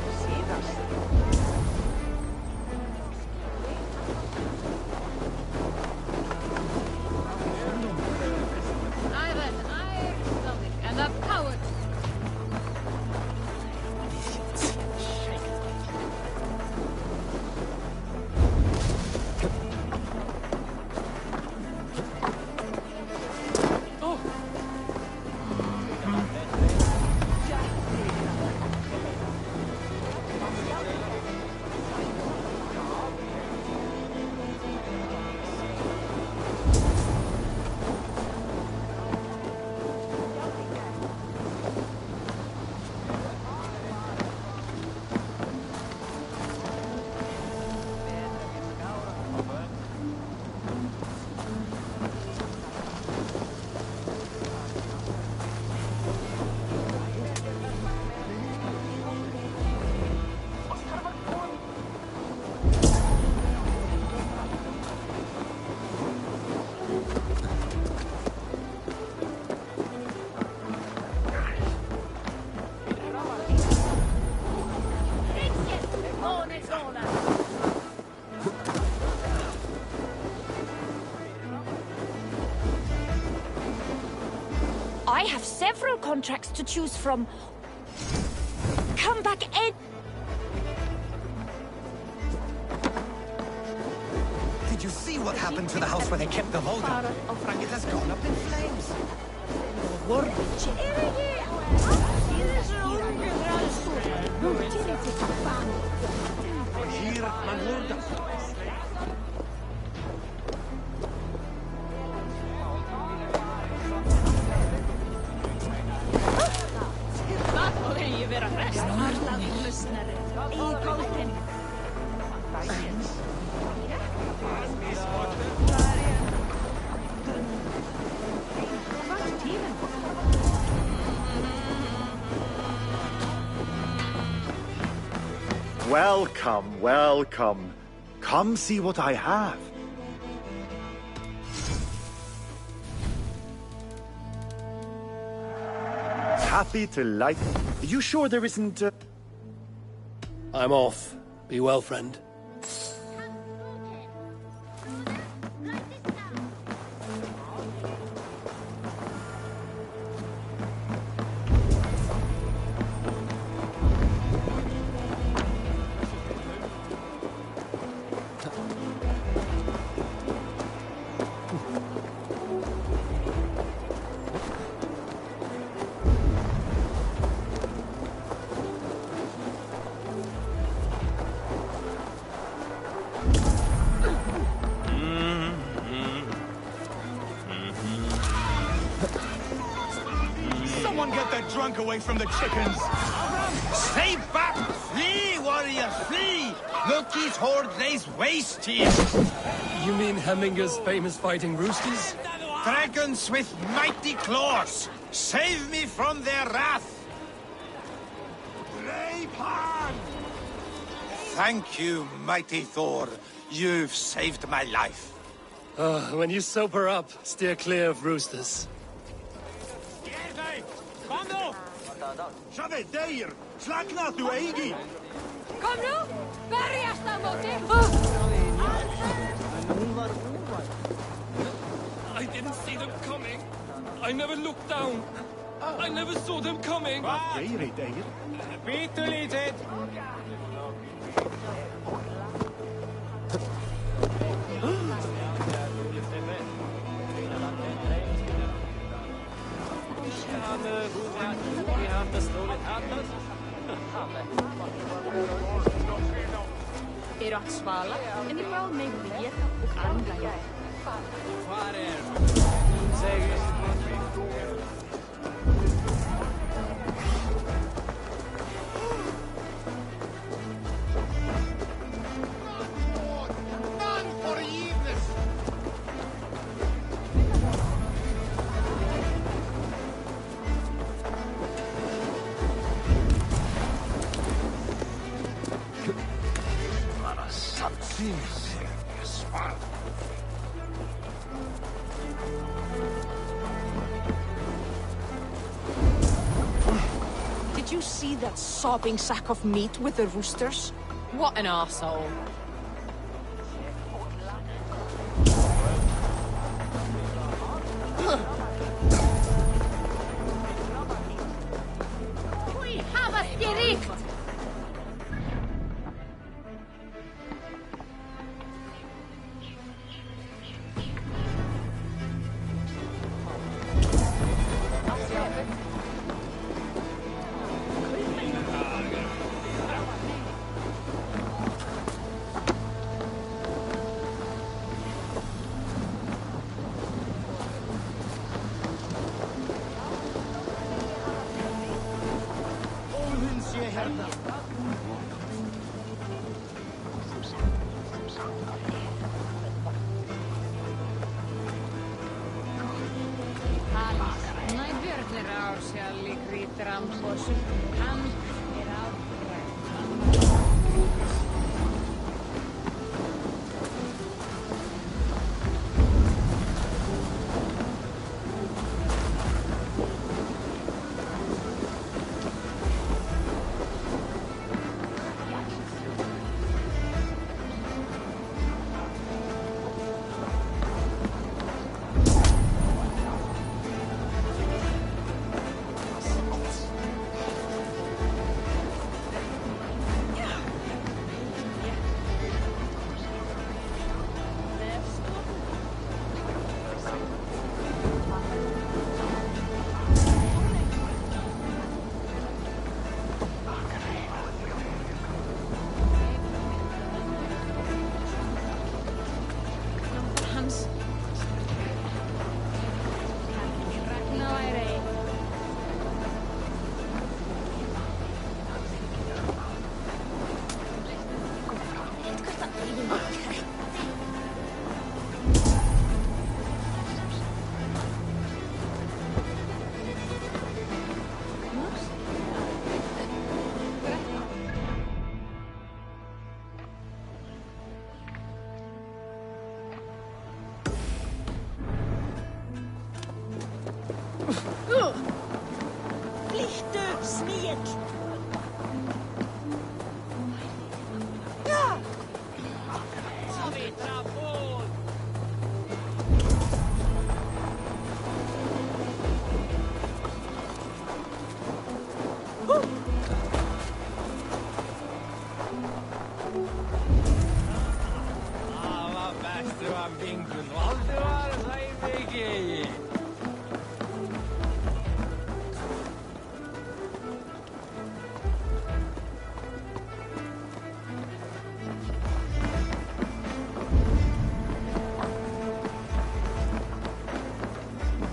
And a coward. I have several contracts to choose from. Come back in. Did you see what happened to the house where they kept the Voda? It has gone up in flames. Here, man hörde. Welcome, welcome. Come see what I have. Happy to light. Are you sure there isn't I'm off. Be well, friend. Someone get that drunk away from the chickens! Stay back! Flee, warriors, flee! Loki's horde lays waste here! You mean Hemminger's famous fighting roosters? Dragons with mighty claws! Save me from their wrath! Brave hand! Thank you, mighty Thor. You've saved my life. When you sober up, steer clear of roosters. Bando! Shove there! Slagna tu eigi! Kom nu! Berjast á móti! I didn't see them coming. I never looked down. I never saw them coming. Bitulitid! Eru att svala, en i bra med veta och armbågar. Did you see that sobbing sack of meat with the roosters? What an arsehole. We have a gericht!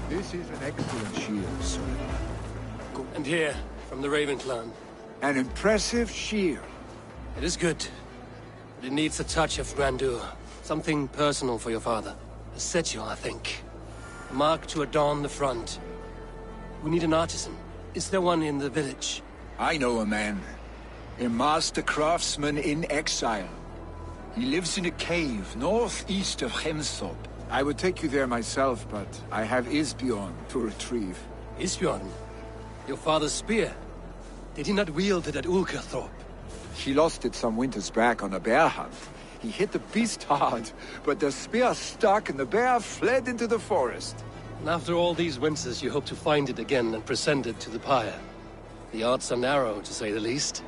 This is an excellent shield, sir. And here, from the Raven clan. An impressive shield. It is good, but it needs a touch of grandeur. Something personal for your father. A statue, I think. A mark to adorn the front. We need an artisan. Is there one in the village? I know a man. A master craftsman in exile. He lives in a cave northeast of Hemthorpe. I would take you there myself, but I have Isbjorn to retrieve. Isbjorn? Your father's spear? Did he not wield it at Ulkerthorpe? He lost it some winters back on a bear hunt. He hit the beast hard, but the spear stuck and the bear fled into the forest. And after all these winters, you hope to find it again and present it to the pyre. The odds are narrow, to say the least.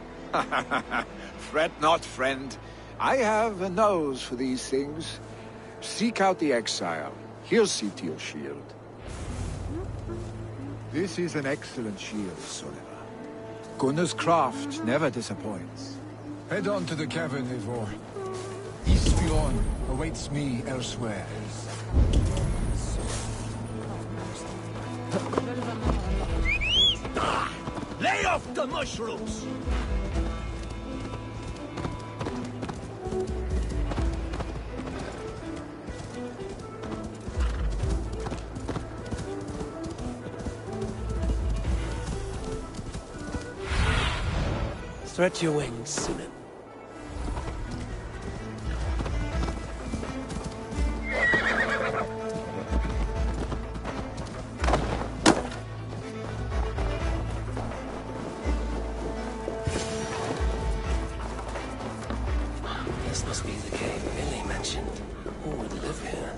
Fret not, friend. I have a nose for these things. Seek out the exile. He'll see to your shield. This is an excellent shield, Soliver. Gunnar's craft never disappoints. Head on to the cavern, Eivor. Isbjorn awaits me elsewhere. Lay off the mushrooms! Stretch your wings, Sinan. This must be the cave Billy mentioned. Who would live here?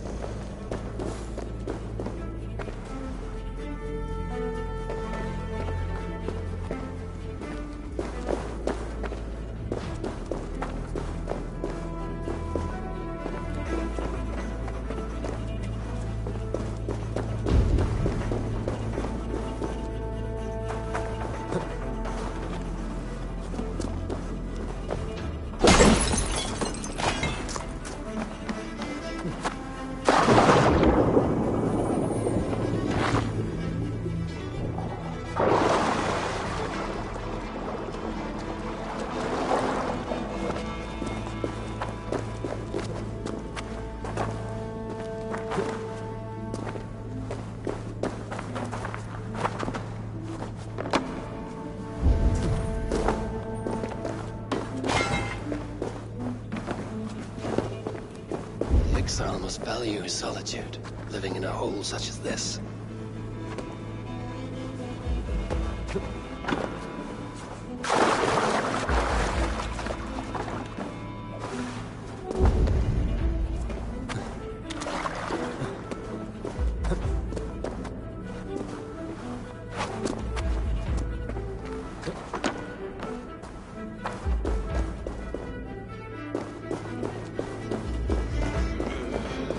Exile must value his solitude, living in a hole such as this.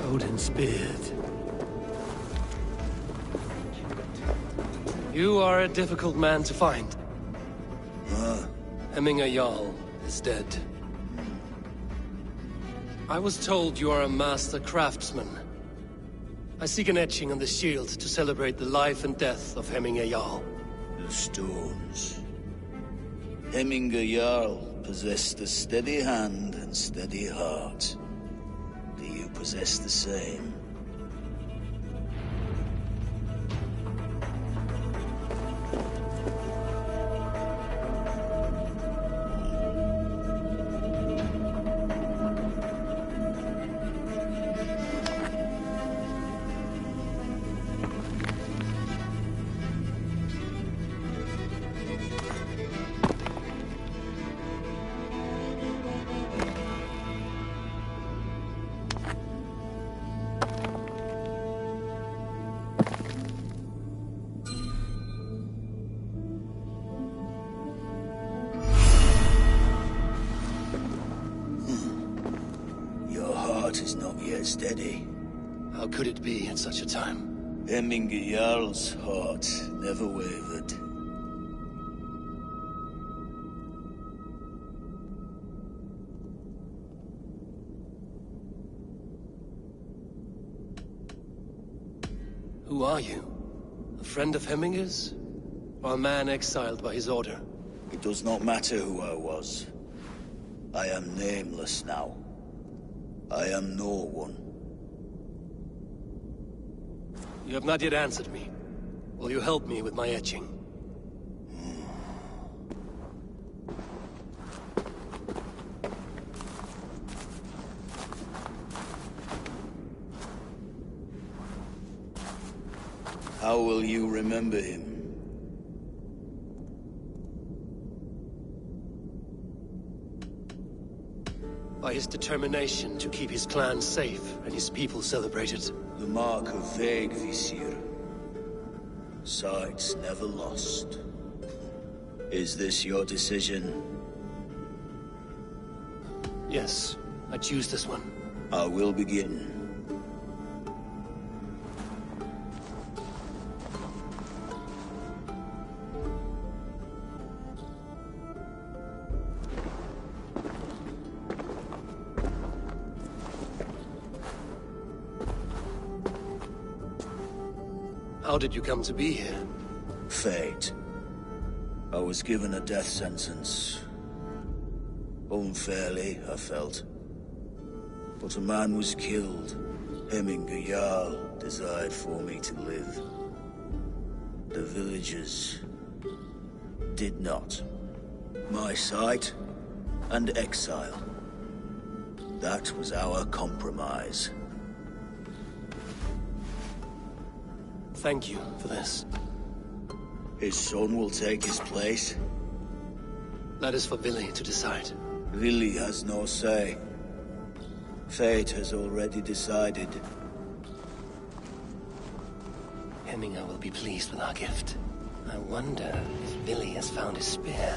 Odin's beard. You are a difficult man to find. Hemminger Jarl is dead. I was told you are a master craftsman. I seek an etching on the shield to celebrate the life and death of Hemminger Jarl. The stones. Hemminger Jarl possessed a steady hand and steady heart. Do you possess the same? Is not yet steady. How could it be at such a time? Hemminger Jarl's heart never wavered. Who are you? A friend of Hemminger's? Or a man exiled by his order? It does not matter who I was. I am nameless now. I am no one. You have not yet answered me. Will you help me with my etching? How will you remember him? By his determination to keep his clan safe and his people celebrated. The mark of Vegvisir. Sides never lost. Is this your decision? Yes, I choose this one. I will begin. How did you come to be here? Fate. I was given a death sentence. Unfairly, I felt. But a man was killed. Hemminger Jarl desired for me to live. The villagers did not. My sight and exile. That was our compromise. Thank you for this. His son will take his place. That is for Billy to decide. Billy has no say. Fate has already decided. Hemminger will be pleased with our gift. I wonder if Billy has found his spear.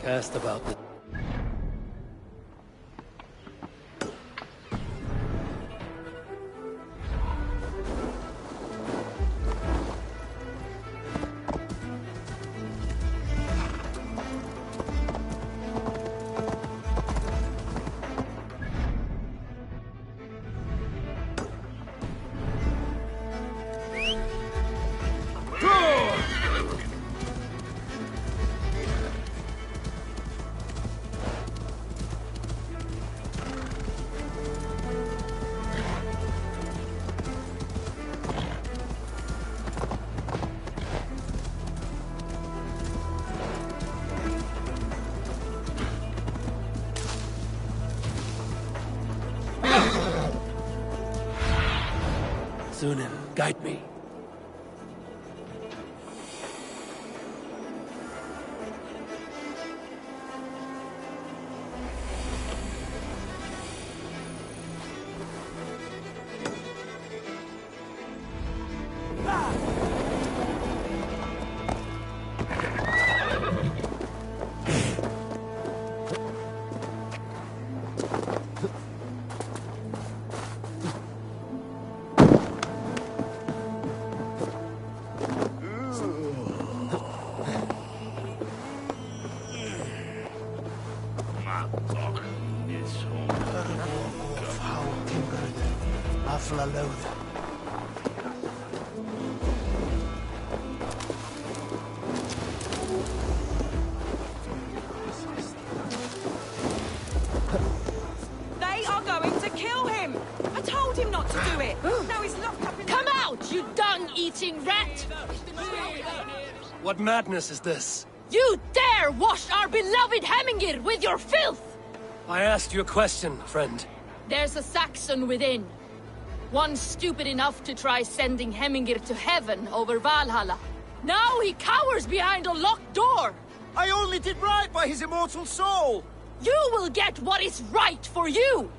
Cast about the... Sunan, guide me. They are going to kill him! I told him not to do it! Now he's locked up in... Come out, you dung-eating rat! What madness is this? You dare wash our beloved Hemingir with your filth! I asked you a question, friend. There's a Saxon within. One stupid enough to try sending Hemingir to heaven over Valhalla. Now he cowers behind a locked door! I only did right by his immortal soul! You will get what is right for you!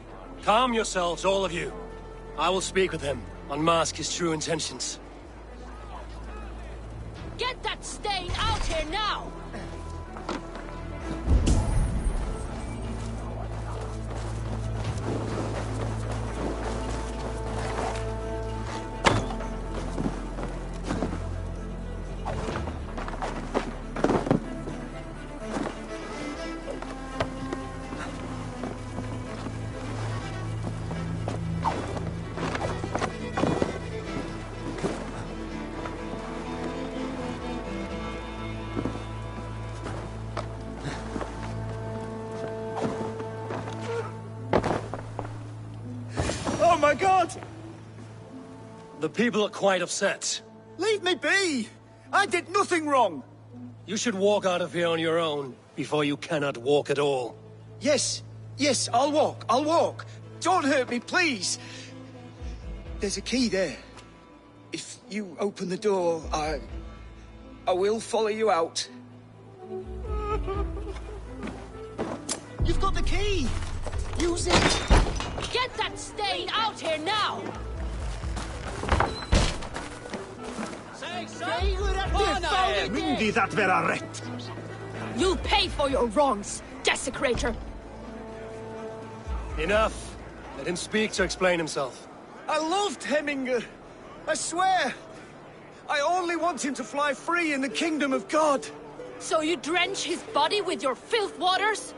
Calm yourselves, all of you. I will speak with him, unmask his true intentions. Get that stain out here now! my God! The people are quite upset. Leave me be! I did nothing wrong! You should walk out of here on your own, before you cannot walk at all. Yes, I'll walk. Don't hurt me, please! There's a key there. If you open the door, I will follow you out. You've got the key! Use it! Get that stain out here now! Myndi that vera rätt! You'll pay for your wrongs, desecrator! Enough! Let him speak to explain himself. I loved Hemminger. I swear. I only want him to fly free in the kingdom of God. So you drench his body with your filth waters?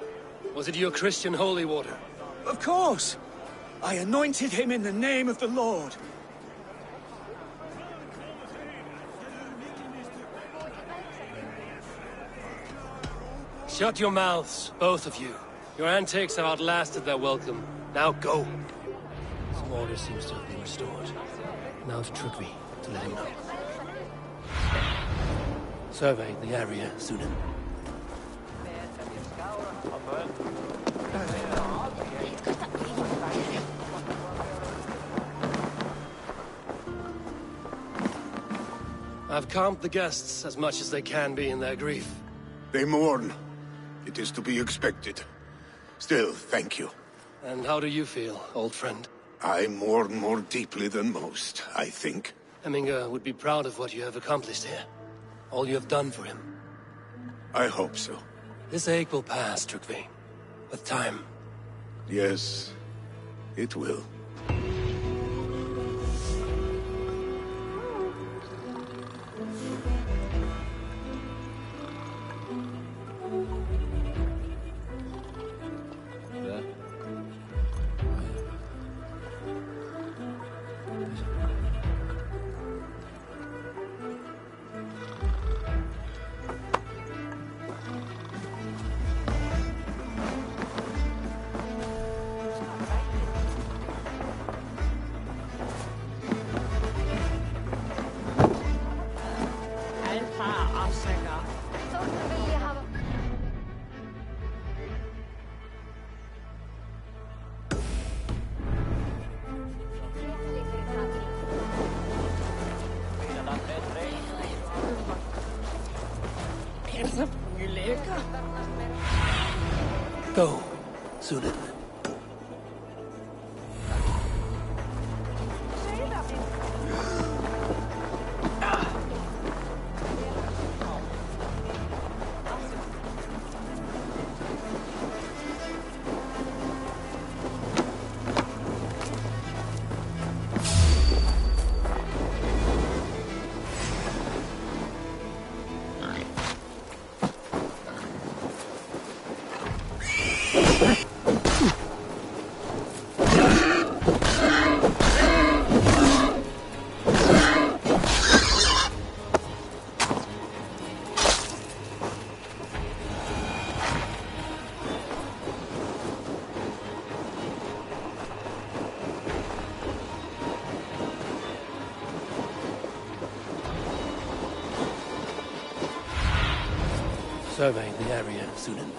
Was it your Christian holy water? Of course. I anointed him in the name of the Lord. Shut your mouths, both of you. Your antics have outlasted their welcome. Now go. Some order seems to have been restored. Now to Trudvi, to let him know. Survey the area, Sunan. I've calmed the guests as much as they can be in their grief. They mourn. It is to be expected. Still, thank you. And how do you feel, old friend? I mourn more deeply than most, I think. Hemminger would be proud of what you have accomplished here. All you have done for him. I hope so. This ache will pass, Trudvi. With time. Yes, it will. Go, Sunan. Survey the area, Sunan.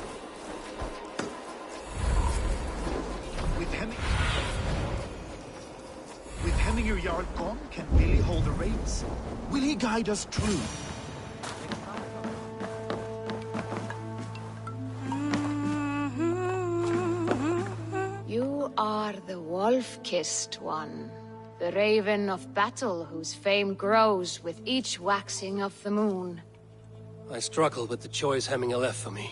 With Hemminger Jarl gone, can Billy hold the reins? Will he guide us true? You are the wolf-kissed one. The raven of battle whose fame grows with each waxing of the moon. I struggle with the choice Hemminger left for me.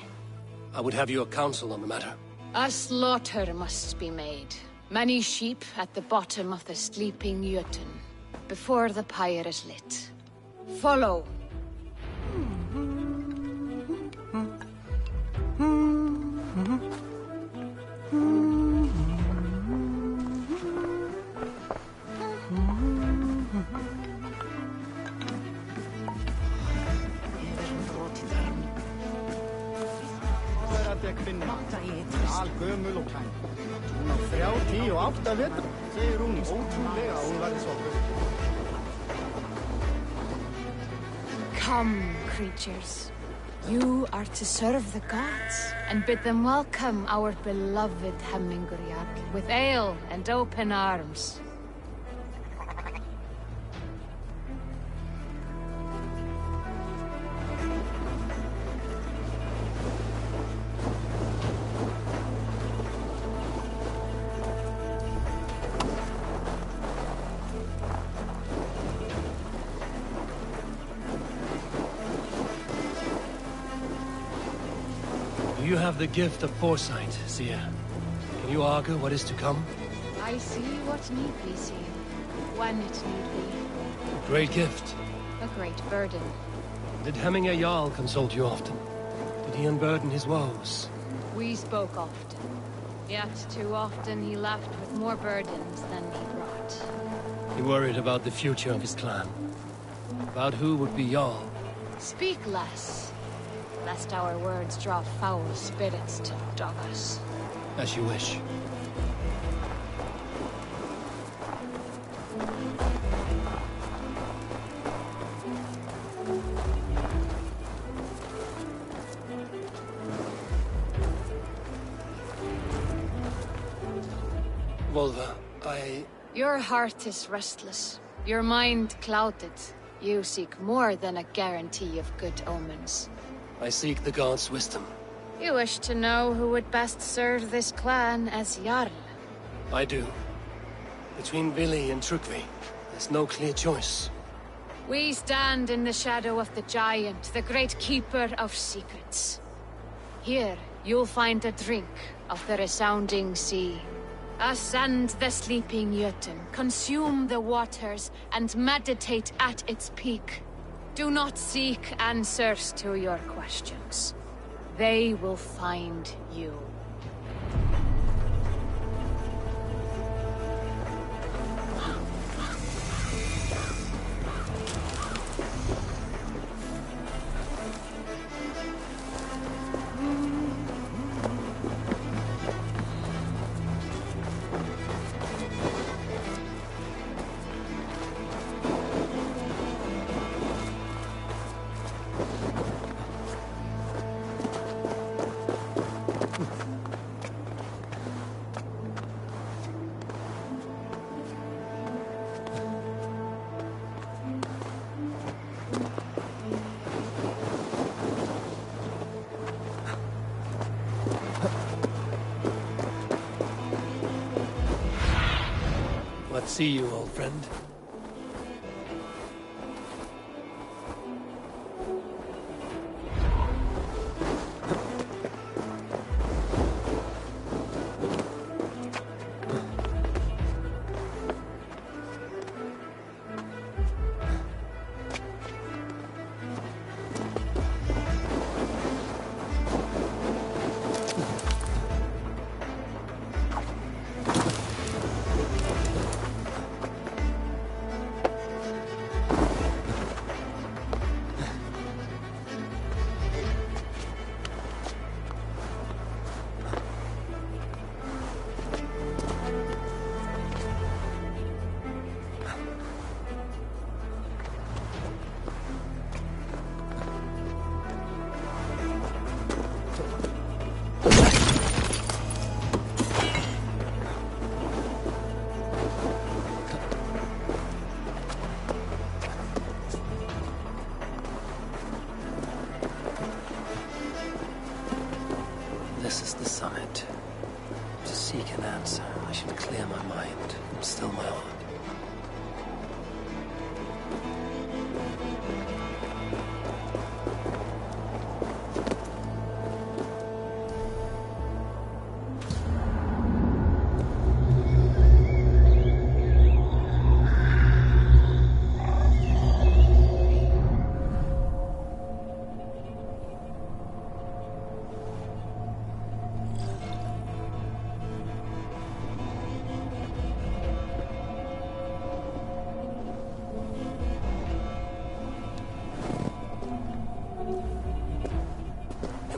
I would have your counsel on the matter. A slaughter must be made. Many sheep at the bottom of the sleeping Jötun, before the pyre is lit. Follow. Gömul og klæn. Hún á 38 vetra. Come, creatures. You are to serve the gods, and bid them welcome our beloved Heminguriar with ale and open arms. You have the gift of foresight, seer. Can you argue what is to come? I see what need be seen, when it need be. A great gift. A great burden. Did Hemingr Jarl consult you often? Did he unburden his woes? We spoke often. Yet too often he left with more burdens than he brought. He worried about the future of his clan. About who would be Jarl. Speak less, lest our words draw foul spirits to dog us. As you wish. Volva, Your heart is restless. Your mind clouded. You seek more than a guarantee of good omens. I seek the gods' wisdom. You wish to know who would best serve this clan as Jarl. I do. Between Vili and Trukvi, there's no clear choice. We stand in the shadow of the giant, the great keeper of secrets. Here, you'll find a drink of the resounding sea. Ascend the sleeping Jötun, consume the waters, and meditate at its peak. Do not seek answers to your questions. They will find you. Let's see you, old friend. This is the summit. To seek an answer, I should clear my mind and still my heart.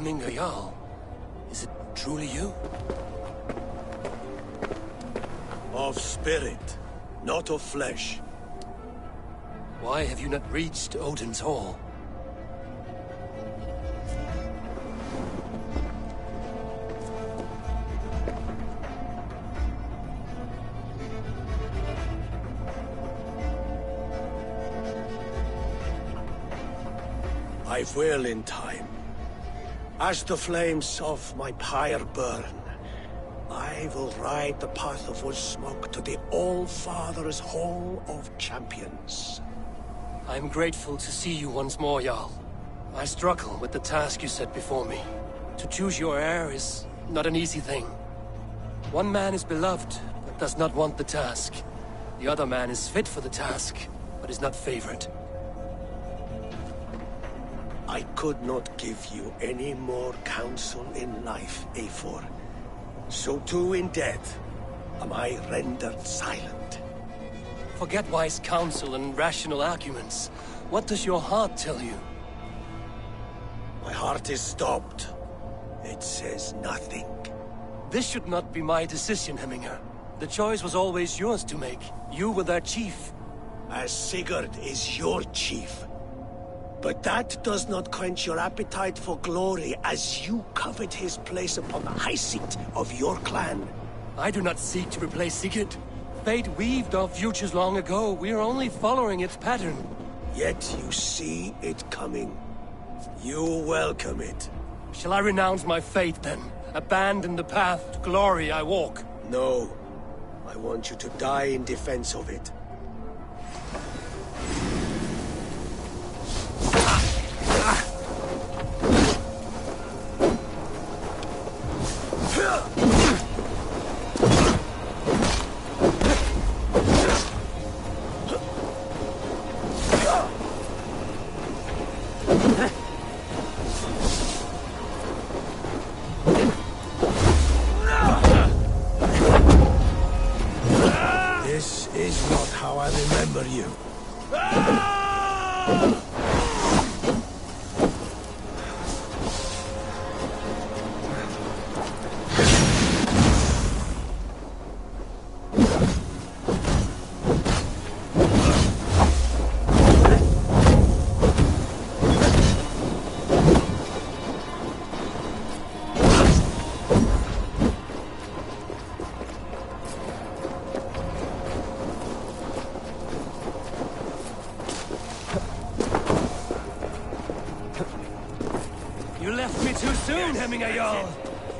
Hemingr Jarl, is it truly you? Of spirit, not of flesh. Why have you not reached Odin's Hall? I will in time. As the flames of my pyre burn, I will ride the path of wood smoke to the All-Father's Hall of Champions. I am grateful to see you once more, Jarl. I struggle with the task you set before me. To choose your heir is not an easy thing. One man is beloved, but does not want the task. The other man is fit for the task, but is not favored. I could not give you any more counsel in life, Eivor. So too in death am I rendered silent. Forget wise counsel and rational arguments. What does your heart tell you? My heart is stopped. It says nothing. This should not be my decision, Hemminger. The choice was always yours to make. You were their chief. As Sigurd is your chief. But that does not quench your appetite for glory as you covet his place upon the high seat of your clan. I do not seek to replace Sigurd. Fate weaved our futures long ago. We are only following its pattern. Yet you see it coming. You welcome it. Shall I renounce my faith then? Abandon the path to glory I walk? No. I want you to die in defense of it. This is not how I remember you.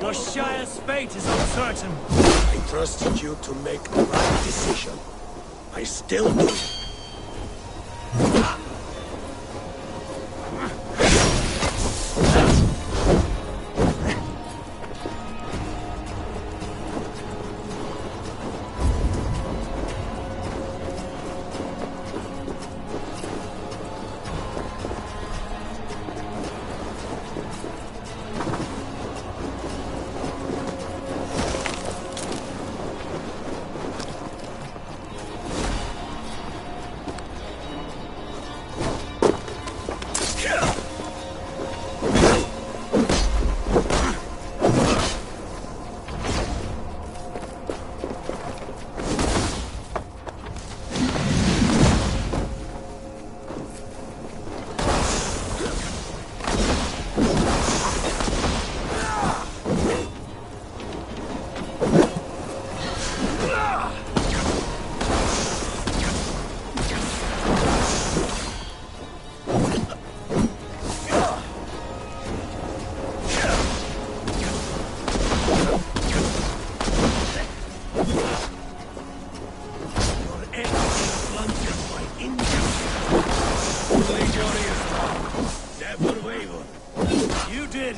Your Shire's fate is uncertain. I trusted you to make the right decision. I still do.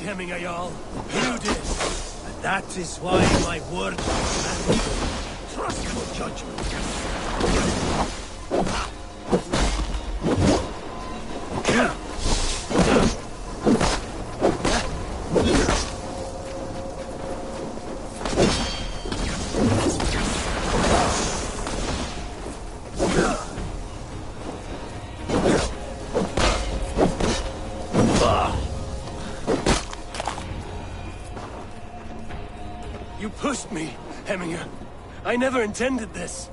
Hemminger, Jarl. You did. And that is why my word stands. Trust your judgment. You pushed me, Hemminger. I never intended this.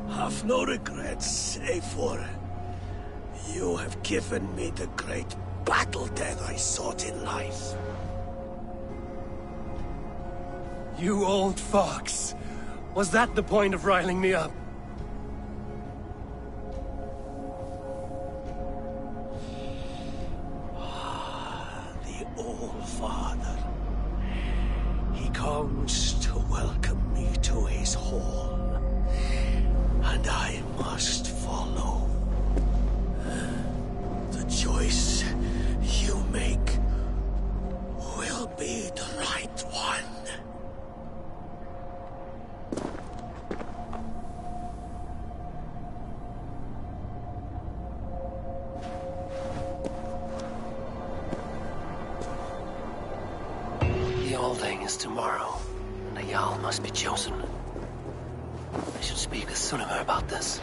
Have no regrets, Eivor. You have given me the great battle death I sought in life. You old fox. Was that the point of riling me up? The old father. He comes to welcome me to his hall. And I must follow. The choice you make will be the right one. The Alding is tomorrow, and a Jarl must be chosen. I should speak with Sunnema about this.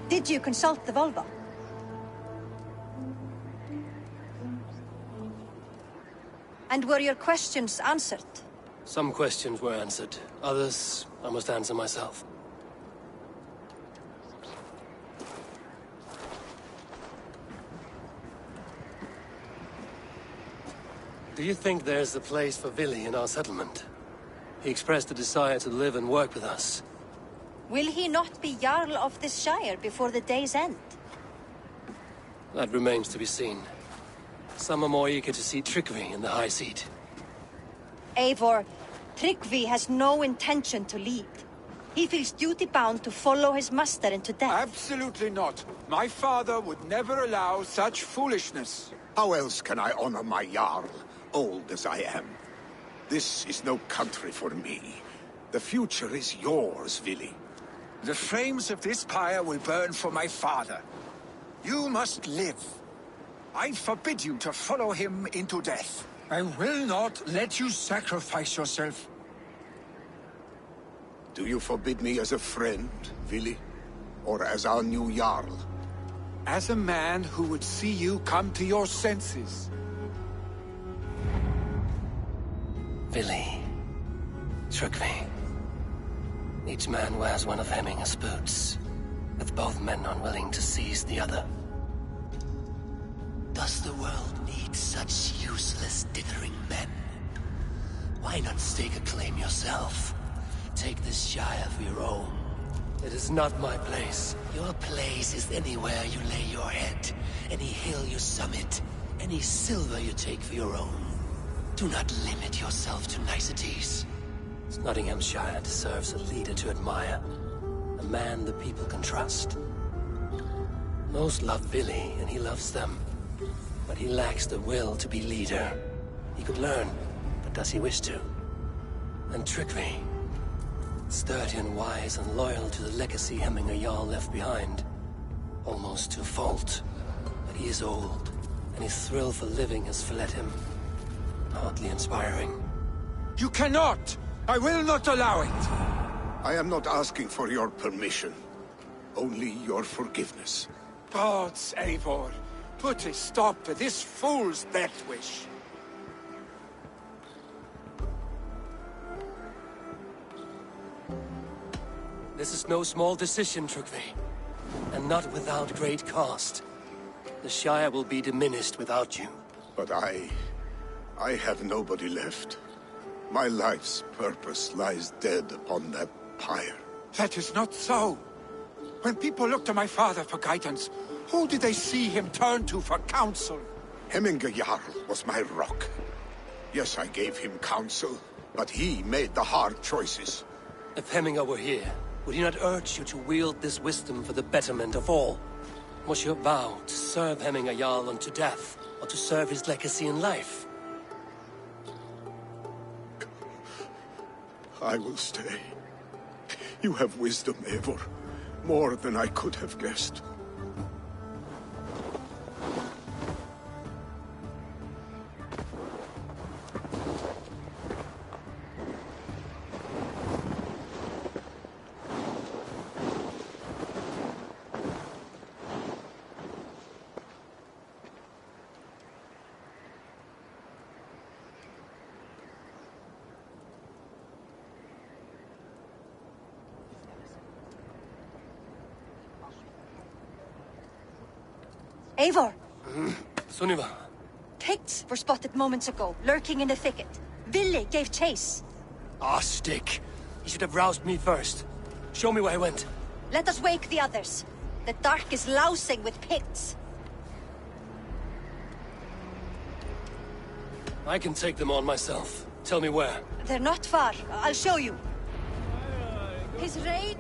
Did you consult the Volva? And were your questions answered? Some questions were answered. Others, I must answer myself. Do you think there's a place for Vili in our settlement? He expressed a desire to live and work with us. Will he not be Jarl of this Shire before the day's end? That remains to be seen. Some are more eager to see Tryggvi in the high seat. Eivor, Tryggvi has no intention to lead. He feels duty-bound to follow his master into death. Absolutely not. My father would never allow such foolishness. How else can I honor my Jarl, old as I am? This is no country for me. The future is yours, Vili. The flames of this pyre will burn for my father. You must live. I forbid you to follow him into death. I will not let you sacrifice yourself. Do you forbid me as a friend, Vili? Or as our new Jarl? As a man who would see you come to your senses. Vili, Trygve. Each man wears one of Hemminger's boots, with both men unwilling to seize the other. Does the world need such useless, dithering men? Why not stake a claim yourself? Take this shire for your own. It is not my place. Your place is anywhere you lay your head, any hill you summit, any silver you take for your own. Do not limit yourself to niceties. Nottinghamshire deserves a leader to admire. A man the people can trust. Most love Billy, and he loves them. But he lacks the will to be leader. He could learn, but does he wish to? And Trygve, sturdy and wise and loyal to the legacy Hemminger Jarl left behind. Almost to a fault. But he is old, and his thrill for living has fled him. Hardly inspiring. You cannot! I will not allow it! I am not asking for your permission. Only your forgiveness. Gods, Eivor, put a stop to this fool's death wish. This is no small decision, Trygve. And not without great cost. The Shire will be diminished without you. But I have nobody left. My life's purpose lies dead upon that pyre. That is not so. When people look to my father for guidance, who did they see him turn to for counsel? Hemminger Jarl was my rock. Yes, I gave him counsel, but he made the hard choices. If Hemminger were here, would he not urge you to wield this wisdom for the betterment of all? Was your vow to serve Hemminger Jarl unto death, or to serve his legacy in life? I will stay. You have wisdom, Eivor. More than I could have guessed. Eivor! Sunniva! Picts were spotted moments ago, lurking in the thicket. Vili gave chase. Ah, stick! He should have roused me first. Show me where he went. Let us wake the others. The dark is lousing with Picts. I can take them on myself. Tell me where. They're not far. I'll show you. His raid